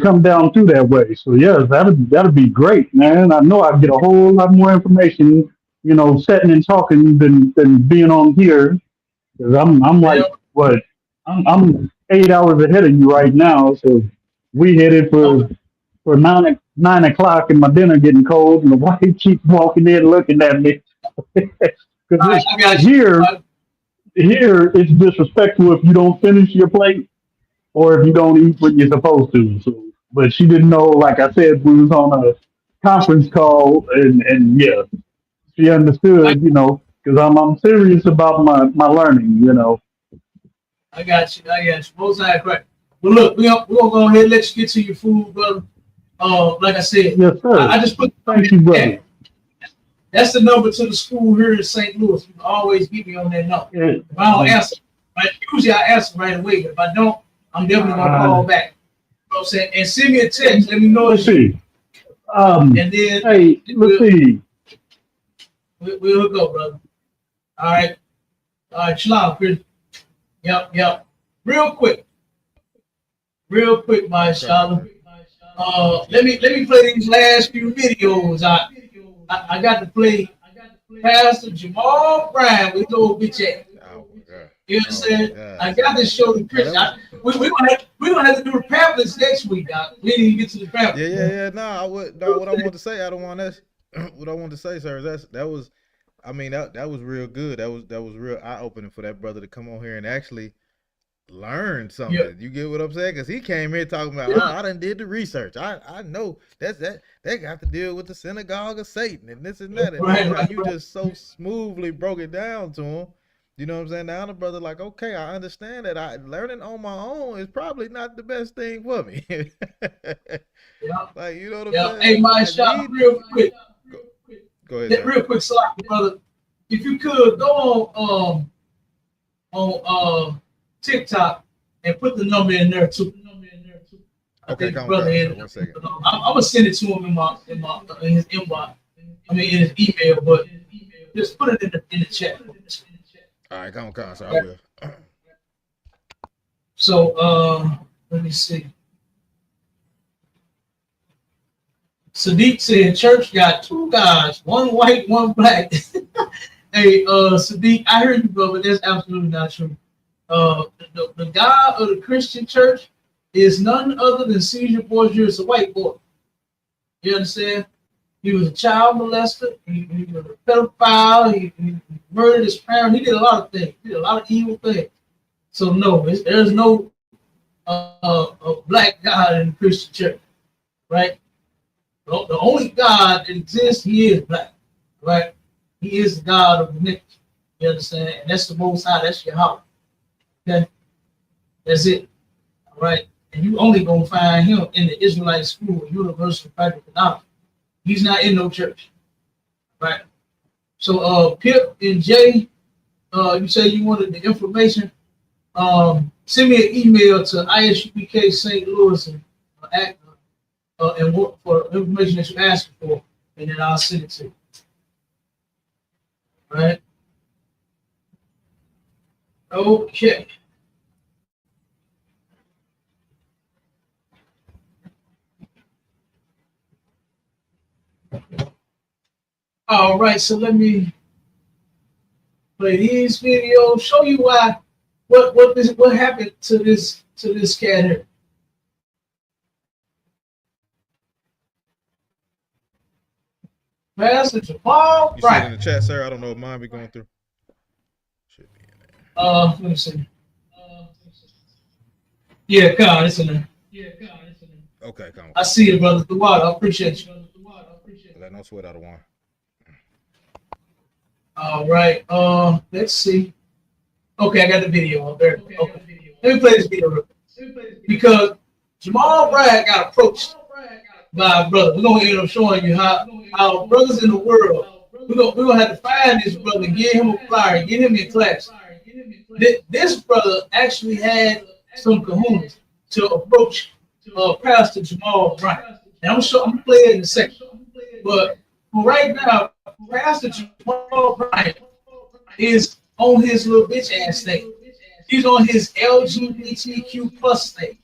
come down through that way. So yeah, that'd be great, man. I know I'd get a whole lot more information, sitting and talking than being on here. Because I'm Yeah. like what I'm 8 hours ahead of you right now. So we headed Okay. for 9 o'clock, and my dinner getting cold, and the wife keeps walking in looking at me. All right, Because I got you. here it's disrespectful if you don't finish your plate or if you don't eat what you're supposed to. So, but she didn't know, like I said, we was on a conference call, and yeah, she I, understood, because I'm serious about my learning. I got you. Most high correct. Well, look, we're gonna go ahead and let you get to your food, brother. Like I said, Yes, sir. I just put the Thank number you, in the brother. chat. That's the number to the school here in St. Louis. You can always get me on that number. Yeah. If I don't answer, right, usually I answer right away. But if I don't, I'm definitely gonna call back. You know what I'm saying? And send me a text. Let me know Let's it's you. see. And then Hey, let's see. we'll hook up, brother. All right, shalom, Chris. Yep. Real quick, my Shalom. Let me play these last few videos. I got to play Pastor Jamal Brown with his old bitch ass. Oh my God. You know what I'm saying? God. I got to show the Christian. We're gonna have to do the pamphlets next week, Doc. We didn't even get to the pamphlets. Yeah. No, what I want to say, I don't want that. What I want to say, sir, is that was, I mean, that was real good. That was real eye opening for that brother to come on here and actually learn something. Yeah. You get what I'm saying? Because he came here talking about, Yeah. oh, I done did the research. I know that they got to deal with the synagogue of Satan and this and that. And Right. you just so smoothly broke it down to him. You know what I'm saying? Now the brother like, okay, I understand that learning on my own is probably not the best thing for me. Yeah. Like, you know what I'm Yeah. saying? Hey, my shot, real quick. Go ahead, sir. Real quick, Salaki, brother. If you could go on TikTok and put the number in there too. Okay, come come on, 1 second. I'm gonna send it to him in his inbox. I mean in his email, but just put it in the chat. All right, come on, sir. I will. So let me see. Sadiq said church got two guys, one white, one black. Hey, Sadiq, I heard you, brother. That's absolutely not true. The God of the Christian church is none other than Caesar Borgia, a white boy. You understand? He was a child molester. He was a pedophile. He murdered his parents. He did a lot of things. He did a lot of evil things. So no, there's no a black God in the Christian church, right? The only God that exists, he is black, right? He is the God of the mix. You understand? And that's the Most High. That's Yahweh. Okay, that's it. All right. And you only gonna find him in the Israelite school of universal practical knowledge. He's not in no church, right? So, Pip and Jay, you say you wanted the information. Send me an email to ISUPK St. Louis and work for information that you're asking for, and then I'll send it to you. All right. Okay. All right, so let me play these videos, show you why what happened to this cat here. Pastor Jamal You see it in Brown. the chat, sir? I don't know if mine be going through. Should be in there. Let me see. Yeah, God, it's in there. Okay, come on. I see it, brother. The water. I appreciate you. Let no sweat out of one. All right. Let's see. Okay, I got the video on there. Okay. Let me play this video real quick. Because Jamal Bryant got approached by a brother. We're gonna end up showing you how brothers in the world, we're gonna have to find this brother, get him a flyer, get him in class. This brother actually had some kahunas to approach Pastor Jamal Bryant. And I'm gonna play it in a second. But for right now, Pastor Jamal Bryant is on his little bitch ass thing. He's on his LGBTQ plus thing.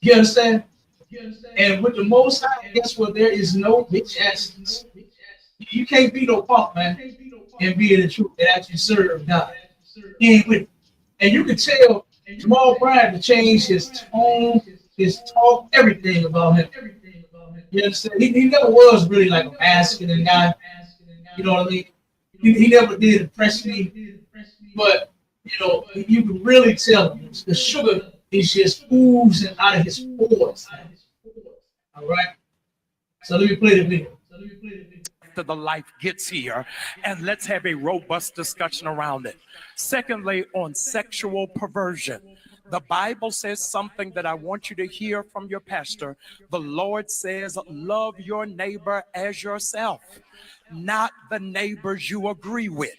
You understand? And with the Most High, guess what? There is no bitch asses. You can't be no punk, man, and be in the truth and actually serve God. He ain't with it. And you can tell Jamal Bryant to change his tone, his talk, everything about him. You understand? He never was really like a masculine guy. You know what I mean? He never did impress me. But, you know, you can really tell him the sugar is just oozing out of his pores. All right? So let me play the video. After the life gets here, and let's have a robust discussion around it. Secondly, on sexual perversion. The Bible says something that I want you to hear from your pastor. The Lord says, love your neighbor as yourself, not the neighbors you agree with.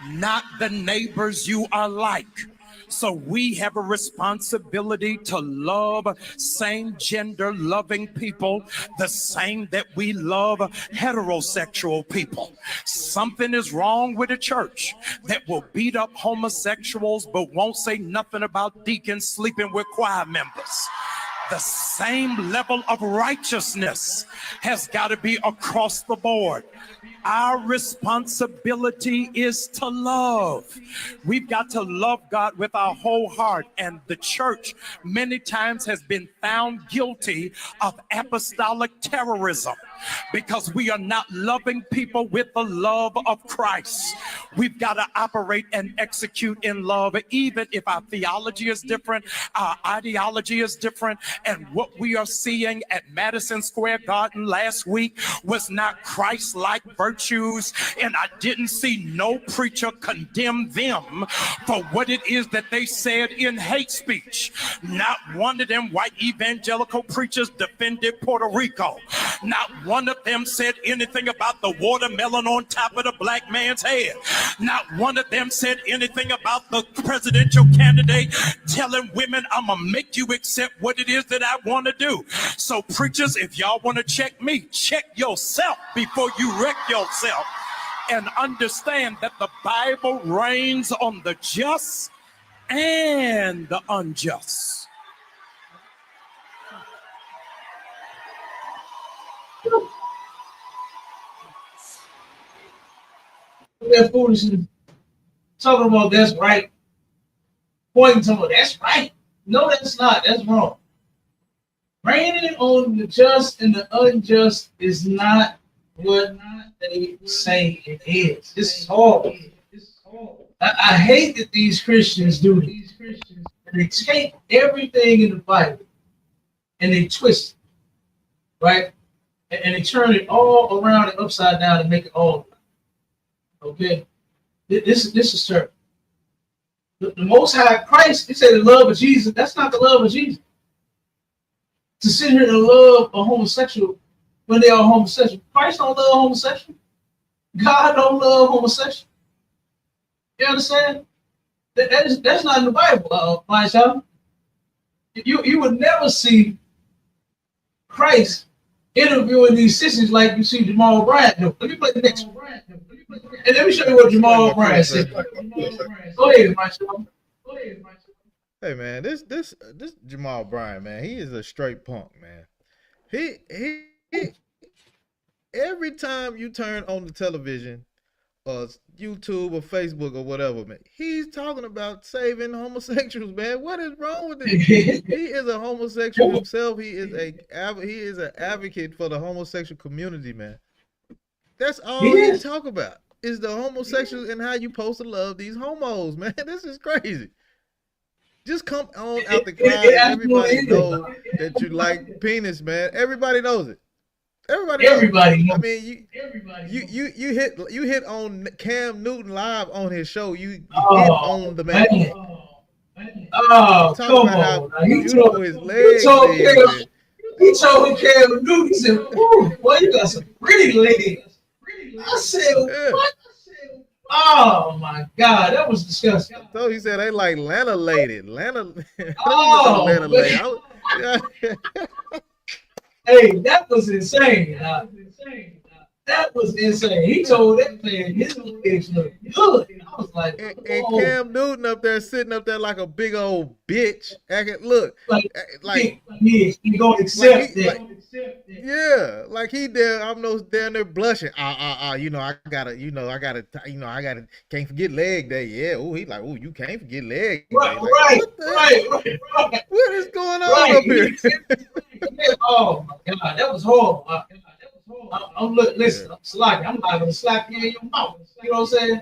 Not the neighbors you are like. So we have a responsibility to love same gender loving people the same that we love heterosexual people. Something is wrong with a church that will beat up homosexuals but won't say nothing about deacons sleeping with choir members. The same level of righteousness has got to be across the board. Our responsibility is to love. We've got to love God with our whole heart. And the church many times has been found guilty of apostolic terrorism because we are not loving people with the love of Christ. We've got to operate and execute in love, even if our theology is different, our ideology is different. And what we are seeing at Madison Square Garden last week was not Christ-like virtues, and I didn't see no preacher condemn them for what it is that they said in hate speech. Not one of them white evangelical preachers defended Puerto Rico. Not one of them said anything about the watermelon on top of the black man's head. Not one of them said anything about the presidential candidate telling women, I'm gonna make you accept what it is that I want to do. So preachers, if y'all want to check me, check yourself before you wreck yourself, and understand that the Bible reigns on the just and the unjust. That foolishness. Talking about that's right. Pointing to them, that's right. No, that's not. That's wrong. Raining on the just and the unjust is not what they say it is. This is horrible. I hate that these Christians do this. And they take everything in the Bible and they twist it, right? And they turn it all around and upside down and make it all. Okay? This is certain. The Most High Christ, he said the love of Jesus, that's not the love of Jesus. To sit here and love a homosexual when they are homosexual. Christ don't love homosexual. God don't love homosexual. You understand? That's not in the Bible, my child. You would never see Christ interviewing these sisters like you see Jamal Bryant do. Let me play the next one. And let me show you what Jamal Bryant said. Go ahead, my child. Hey man, this Jamal Bryant, man, he is a straight punk, man. He every time you turn on the television or YouTube or Facebook or whatever, man, he's talking about saving homosexuals, man. What is wrong with this? He is a homosexual himself. He is an advocate for the homosexual community, man. That's all he talk about is the homosexuals and how you supposed to love these homos, man. This is crazy. Just come on out the crowd. Everybody knows that you like penis, man. Everybody knows it. Everybody knows. I mean, you hit on Cam Newton live on his show. You hit on the man. Man. Oh, Talk come about how on. Now, he beautiful his legs is. he told Cam Newton, he said, "Ooh, boy, you got some pretty legs." I said, "What?" Oh my God, that was disgusting. So he said they like Lana lady. Lana. Oh, Lana lady. Hey, that was insane. That was insane. He told that man his legs look good. I was like, and Cam Newton up there sitting up there like a big old bitch. Look, like he gonna accept that. Yeah, like he there. I'm no down there blushing. You know, I gotta, can't forget leg day. Yeah. Oh, he like, oh, you can't forget leg day. Like, Right. What is going on up here? Oh my God, that was horrible. I'm listen, I'm slacking. I'm not gonna slap you in your mouth. You know what I'm saying?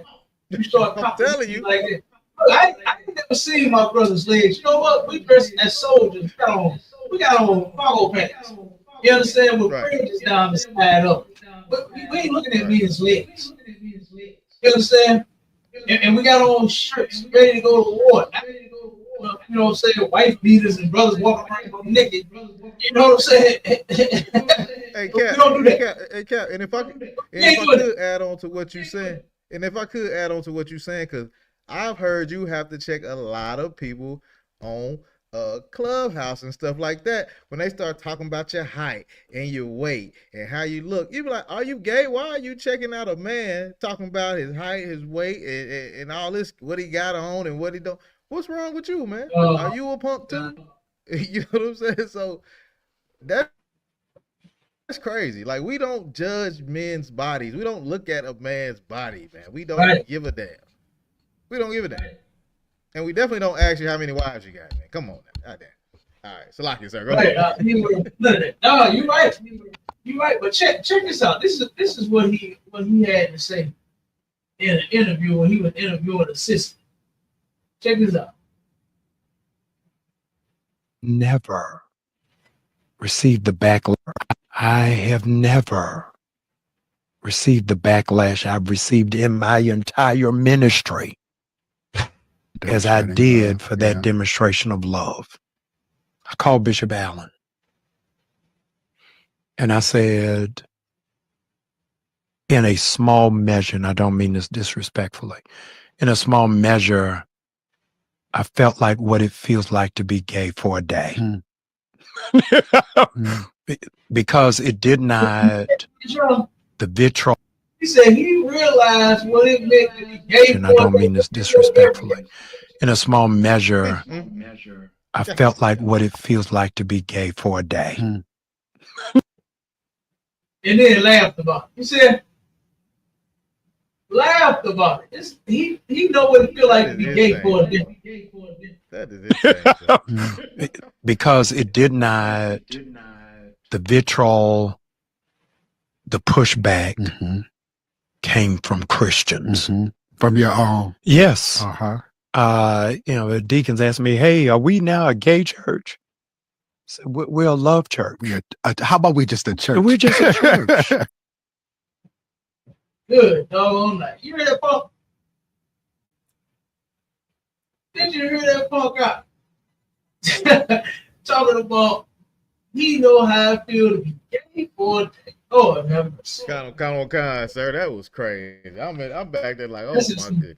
You start telling you like that. I never seen my brother's legs. You know what? We dressed as soldiers. We got on cargo pants. You understand? With fringes down the side up. But we ain't looking at men's legs. You understand? And we got on shirts ready to go to war. You know what I'm saying? Wife beaters and brothers walking around naked. You know what I'm saying? Hey, Cap, don't do that. Hey, Cap, and if I could add on to what you're saying, because I've heard you have to check a lot of people on Clubhouse and stuff like that when they start talking about your height and your weight and how you look. You be like, are you gay? Why are you checking out a man talking about his height, his weight, and all this, what he got on and what he don't? What's wrong with you, man? Are you a punk too? You know what I'm saying? So that's crazy. Like, we don't judge men's bodies. We don't look at a man's body, man. We don't give a damn. We don't give a damn. And we definitely don't ask you how many wives you got, man. Come on now. God damn. All right. Salaki, sir. Go ahead. No, you're right. You're right. But check this out. This is what he had to say in an interview when he was interviewing a sister. Check this out. Never received the backlash. I have never received the backlash I've received in my entire ministry as I did for that demonstration of love. I called Bishop Allen and I said, in a small measure, and I don't mean this disrespectfully, in a small measure, I felt like what it feels like to be gay for a day. Because it did not, the vitriol. He said he realized what it meant to be gay. And I don't mean this disrespectfully. In a small measure, I felt like what it feels like to be gay for a day. And then laughed about it. He said, laughed about it. He know what it feels like to be gay for a day. That is insane. Because it did not, the vitriol, the pushback came from Christians. From your own. Yes. The deacons asked me, hey, are we now a gay church? I said, we're a love church. How about we just a church? We're just a church. Good doggone night. You hear that, punk? Did you hear that, punk out? Talking about he know how I feel to be gay for a day. Oh, have mercy. Kind on, sir. That was crazy. I'm back there like, oh my goodness, man.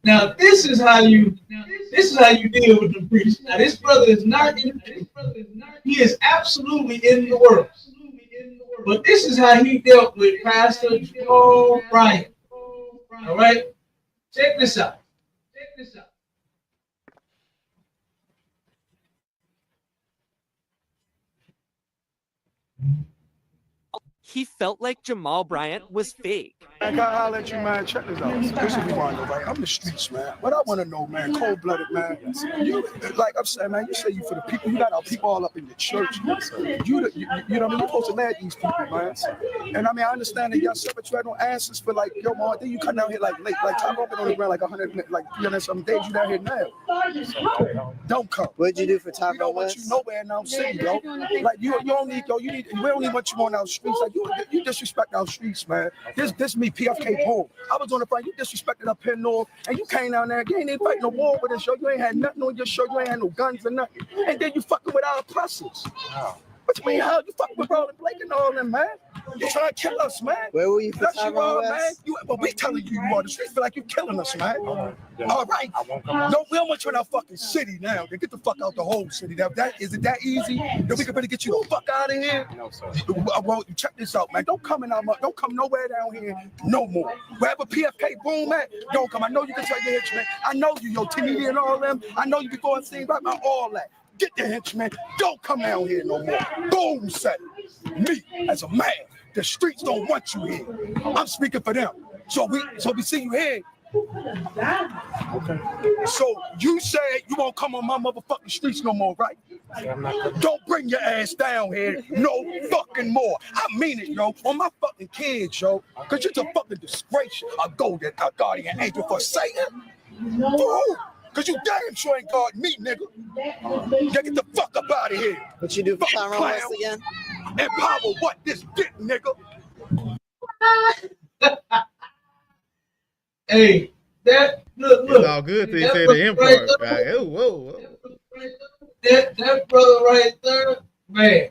Now this is how you deal with the priest. Now this brother is not in the truth. He is absolutely in the world. But this is how he dealt with Pastor Paul Bryant. All right? Check this out. He felt like Jamal Bryant was fake. man, can I holler at you, man? Check this out. This is what we want to know, right? I'm the streets, man. What I want to know, man, cold-blooded, man. You, like I'm saying, man, you say you for the people. You got our people all up in the church. You know what I mean? You're supposed to lead these people, man. And I mean, I understand that y'all said, but you had no answers for like, yo, man, then you come down here like late, like time up on the ground like 100, like 300 some days. You down here now. Don't come. What'd you do for Taco We don't want you nowhere in our city, yo. Like you don't need, yo. We only want you on our streets. Like you disrespect our streets, man. This me, PFK Bull. I was on the front. You disrespected up here north, and you came down there. You ain't even fighting no war with us, yo. You ain't had nothing on your show. You ain't had no guns or nothing. And then you fucking with our oppressors. What you mean, how you fucking with Roland Blake and all them, man? You trying to kill us, man. Where were you for That's you Tyrone are, man. West? Well, we telling you are. The streets feel like you killing us, man. All right. No, we don't want you in our fucking city now. Then get the fuck out the whole city. Is it that easy? Then we can better get you the fuck out of here. No, sir. Well, check this out, man. Don't come nowhere down here no more. Wherever PFK Boom at, don't come. I know you can tell your henchmen. I know you, yo, Tinidi and all them. I know you before I seen right about all that. Get the henchmen. Don't come down here no more. Boom said it. Me, as a man, the streets don't want you here. I'm speaking for them. So we see you here. Okay. So you said you won't come on my motherfucking streets no more, right? Don't bring your ass down here no fucking more. I mean it, yo. On my fucking kids, yo. Cause you're a fucking disgrace. A guardian angel for Satan. For who? Cause you damn sure ain't guard me, nigga. Get the fuck up out of here. What you do for Tyrone West again? Empower what this dick, nigga. Hey, that look. It's all good till you say the M part. Right? Oh, whoa. That brother right there, man.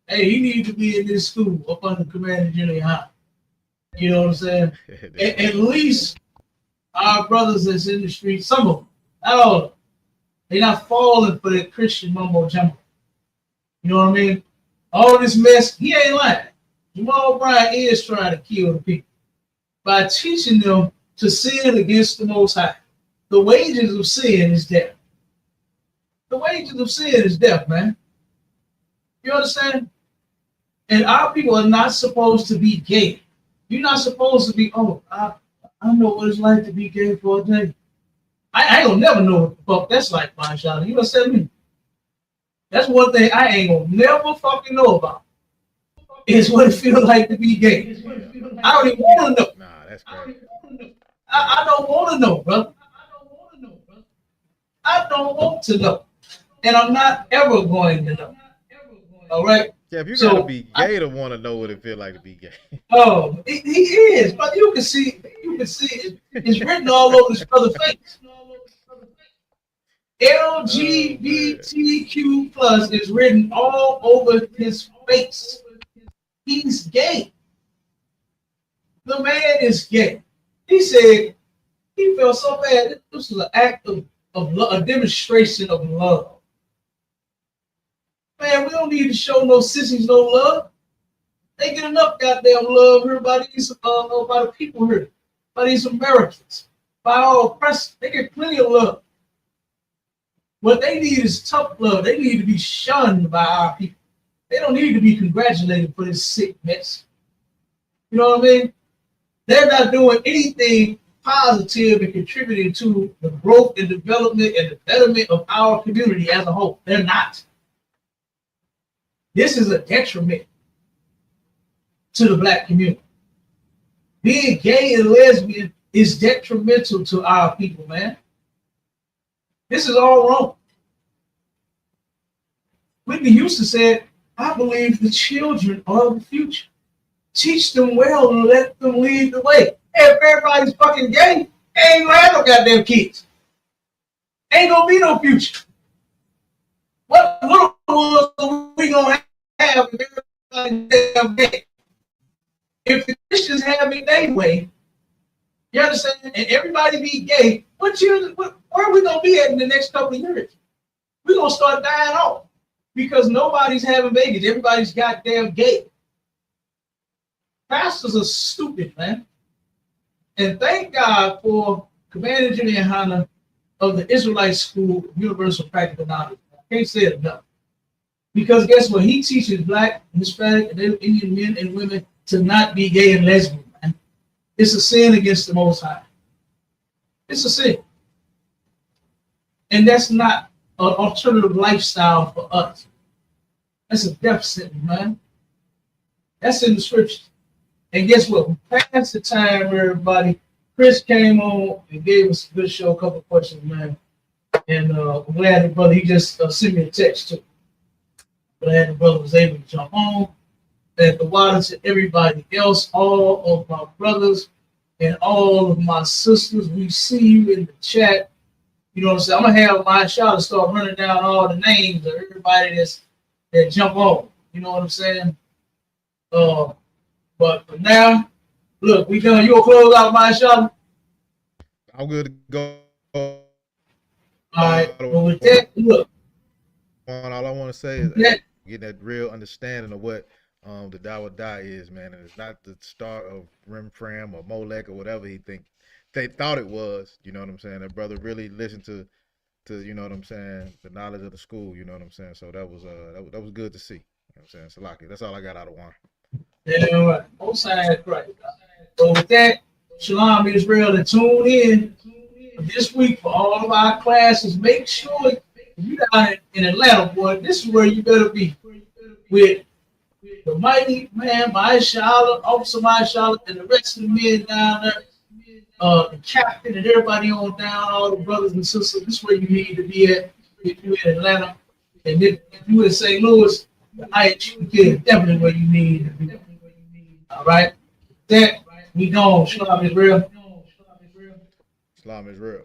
Hey, he needs to be in this school up under Commander Junior High. You know what I'm saying? At least our brothers that's in the street, some of them, not all of them, they're not falling for that Christian mumbo jumbo. You know what I mean? All this mess, he ain't lying. Jamal Bryant is trying to kill the people by teaching them to sin against the Most High. The wages of sin is death. The wages of sin is death, man. You understand? And our people are not supposed to be gay. You're not supposed to be, I know what it's like to be gay for a day. I ain't gonna never know what the fuck that's like, my child. You understand me? That's one thing I ain't gonna never fucking know about. Is what it feels like to be gay. I don't even want to know. Nah, that's crazy. I don't want to know, brother. I don't want to know. And I'm not ever going to know. All right? Yeah, if you gotta be gay to want to know what it feel like to be gay. Oh, he is. But you can see it. It's written all over his brother's face. LGBTQ plus is written all over his face. He's gay. The man is gay. He said he felt so bad. This was an act of love, a demonstration of love. Man, we don't need to show no sissies no love. They get enough goddamn love here by these by the people here, by these Americans, by all oppressors. They get plenty of love. What they need is tough love. They need to be shunned by our people. They don't need to be congratulated for this sick mess. You know what I mean? They're not doing anything positive and contributing to the growth and development and the betterment of our community as a whole. They're not. This is a detriment to the black community. Being gay and lesbian is detrimental to our people, man. This is all wrong. Whitney Houston said, I believe the children are the future. Teach them well and let them lead the way. If everybody's fucking gay, ain't gonna have no goddamn kids. Ain't gonna be no future. What little ones are we gonna have if everybody's damn gay? If the Christians have it their way, you understand, and everybody be gay, where are we gonna be at in the next couple of years? We're gonna start dying off because nobody's having babies. Everybody's goddamn gay. Pastors are stupid, man. And thank God for Commander Junior YAHANNA of the Israelite School of Universal Practical Knowledge. I can't say it enough. Because guess what? He teaches black, Hispanic, and Indian men and women to not be gay and lesbian, man. It's a sin against the Most High. It's a sin. And that's not an alternative lifestyle for us. That's a death sentence, man. That's in the scriptures. And guess what? We passed the time, everybody. Chris came on and gave us a good show, a couple of questions, man. And I'm glad the brother, he just sent me a text too. Glad the brother was able to jump on. And the water to everybody else, all of my brothers and all of my sisters, we see you in the chat. You know what I'm saying? I'm gonna have my shot to start running down all the names of everybody that jump on. You know what I'm saying? But for now, look, we done. You gonna close out my shot? I'm good to go. All right. Well, with that, look. All I want to say is getting that real understanding of what the Dawa Da is, man, and it's not the start of Rimfram or Molech or whatever they thought it was. You know what I'm saying? That brother really listened to you know what I'm saying, the knowledge of the school. You know what I'm saying? So that was good to see. You know what I'm saying? Salaki. That's all I got out of one. Yeah, all right. Both sides right. So with that, Shalom Israel, and tune in this week for all of our classes. Make sure if you down in Atlanta, boy, this is where you better be with the mighty man, my Charlotte, Officer my Charlotte, and the rest of the men down there, the captain and everybody on down, all the brothers and sisters. This is where you need to be at if you're in Atlanta. And if you're in St. Louis, the ISUPK is definitely where you need to be. All right? That we gone. Shalom Israel. Islam is real.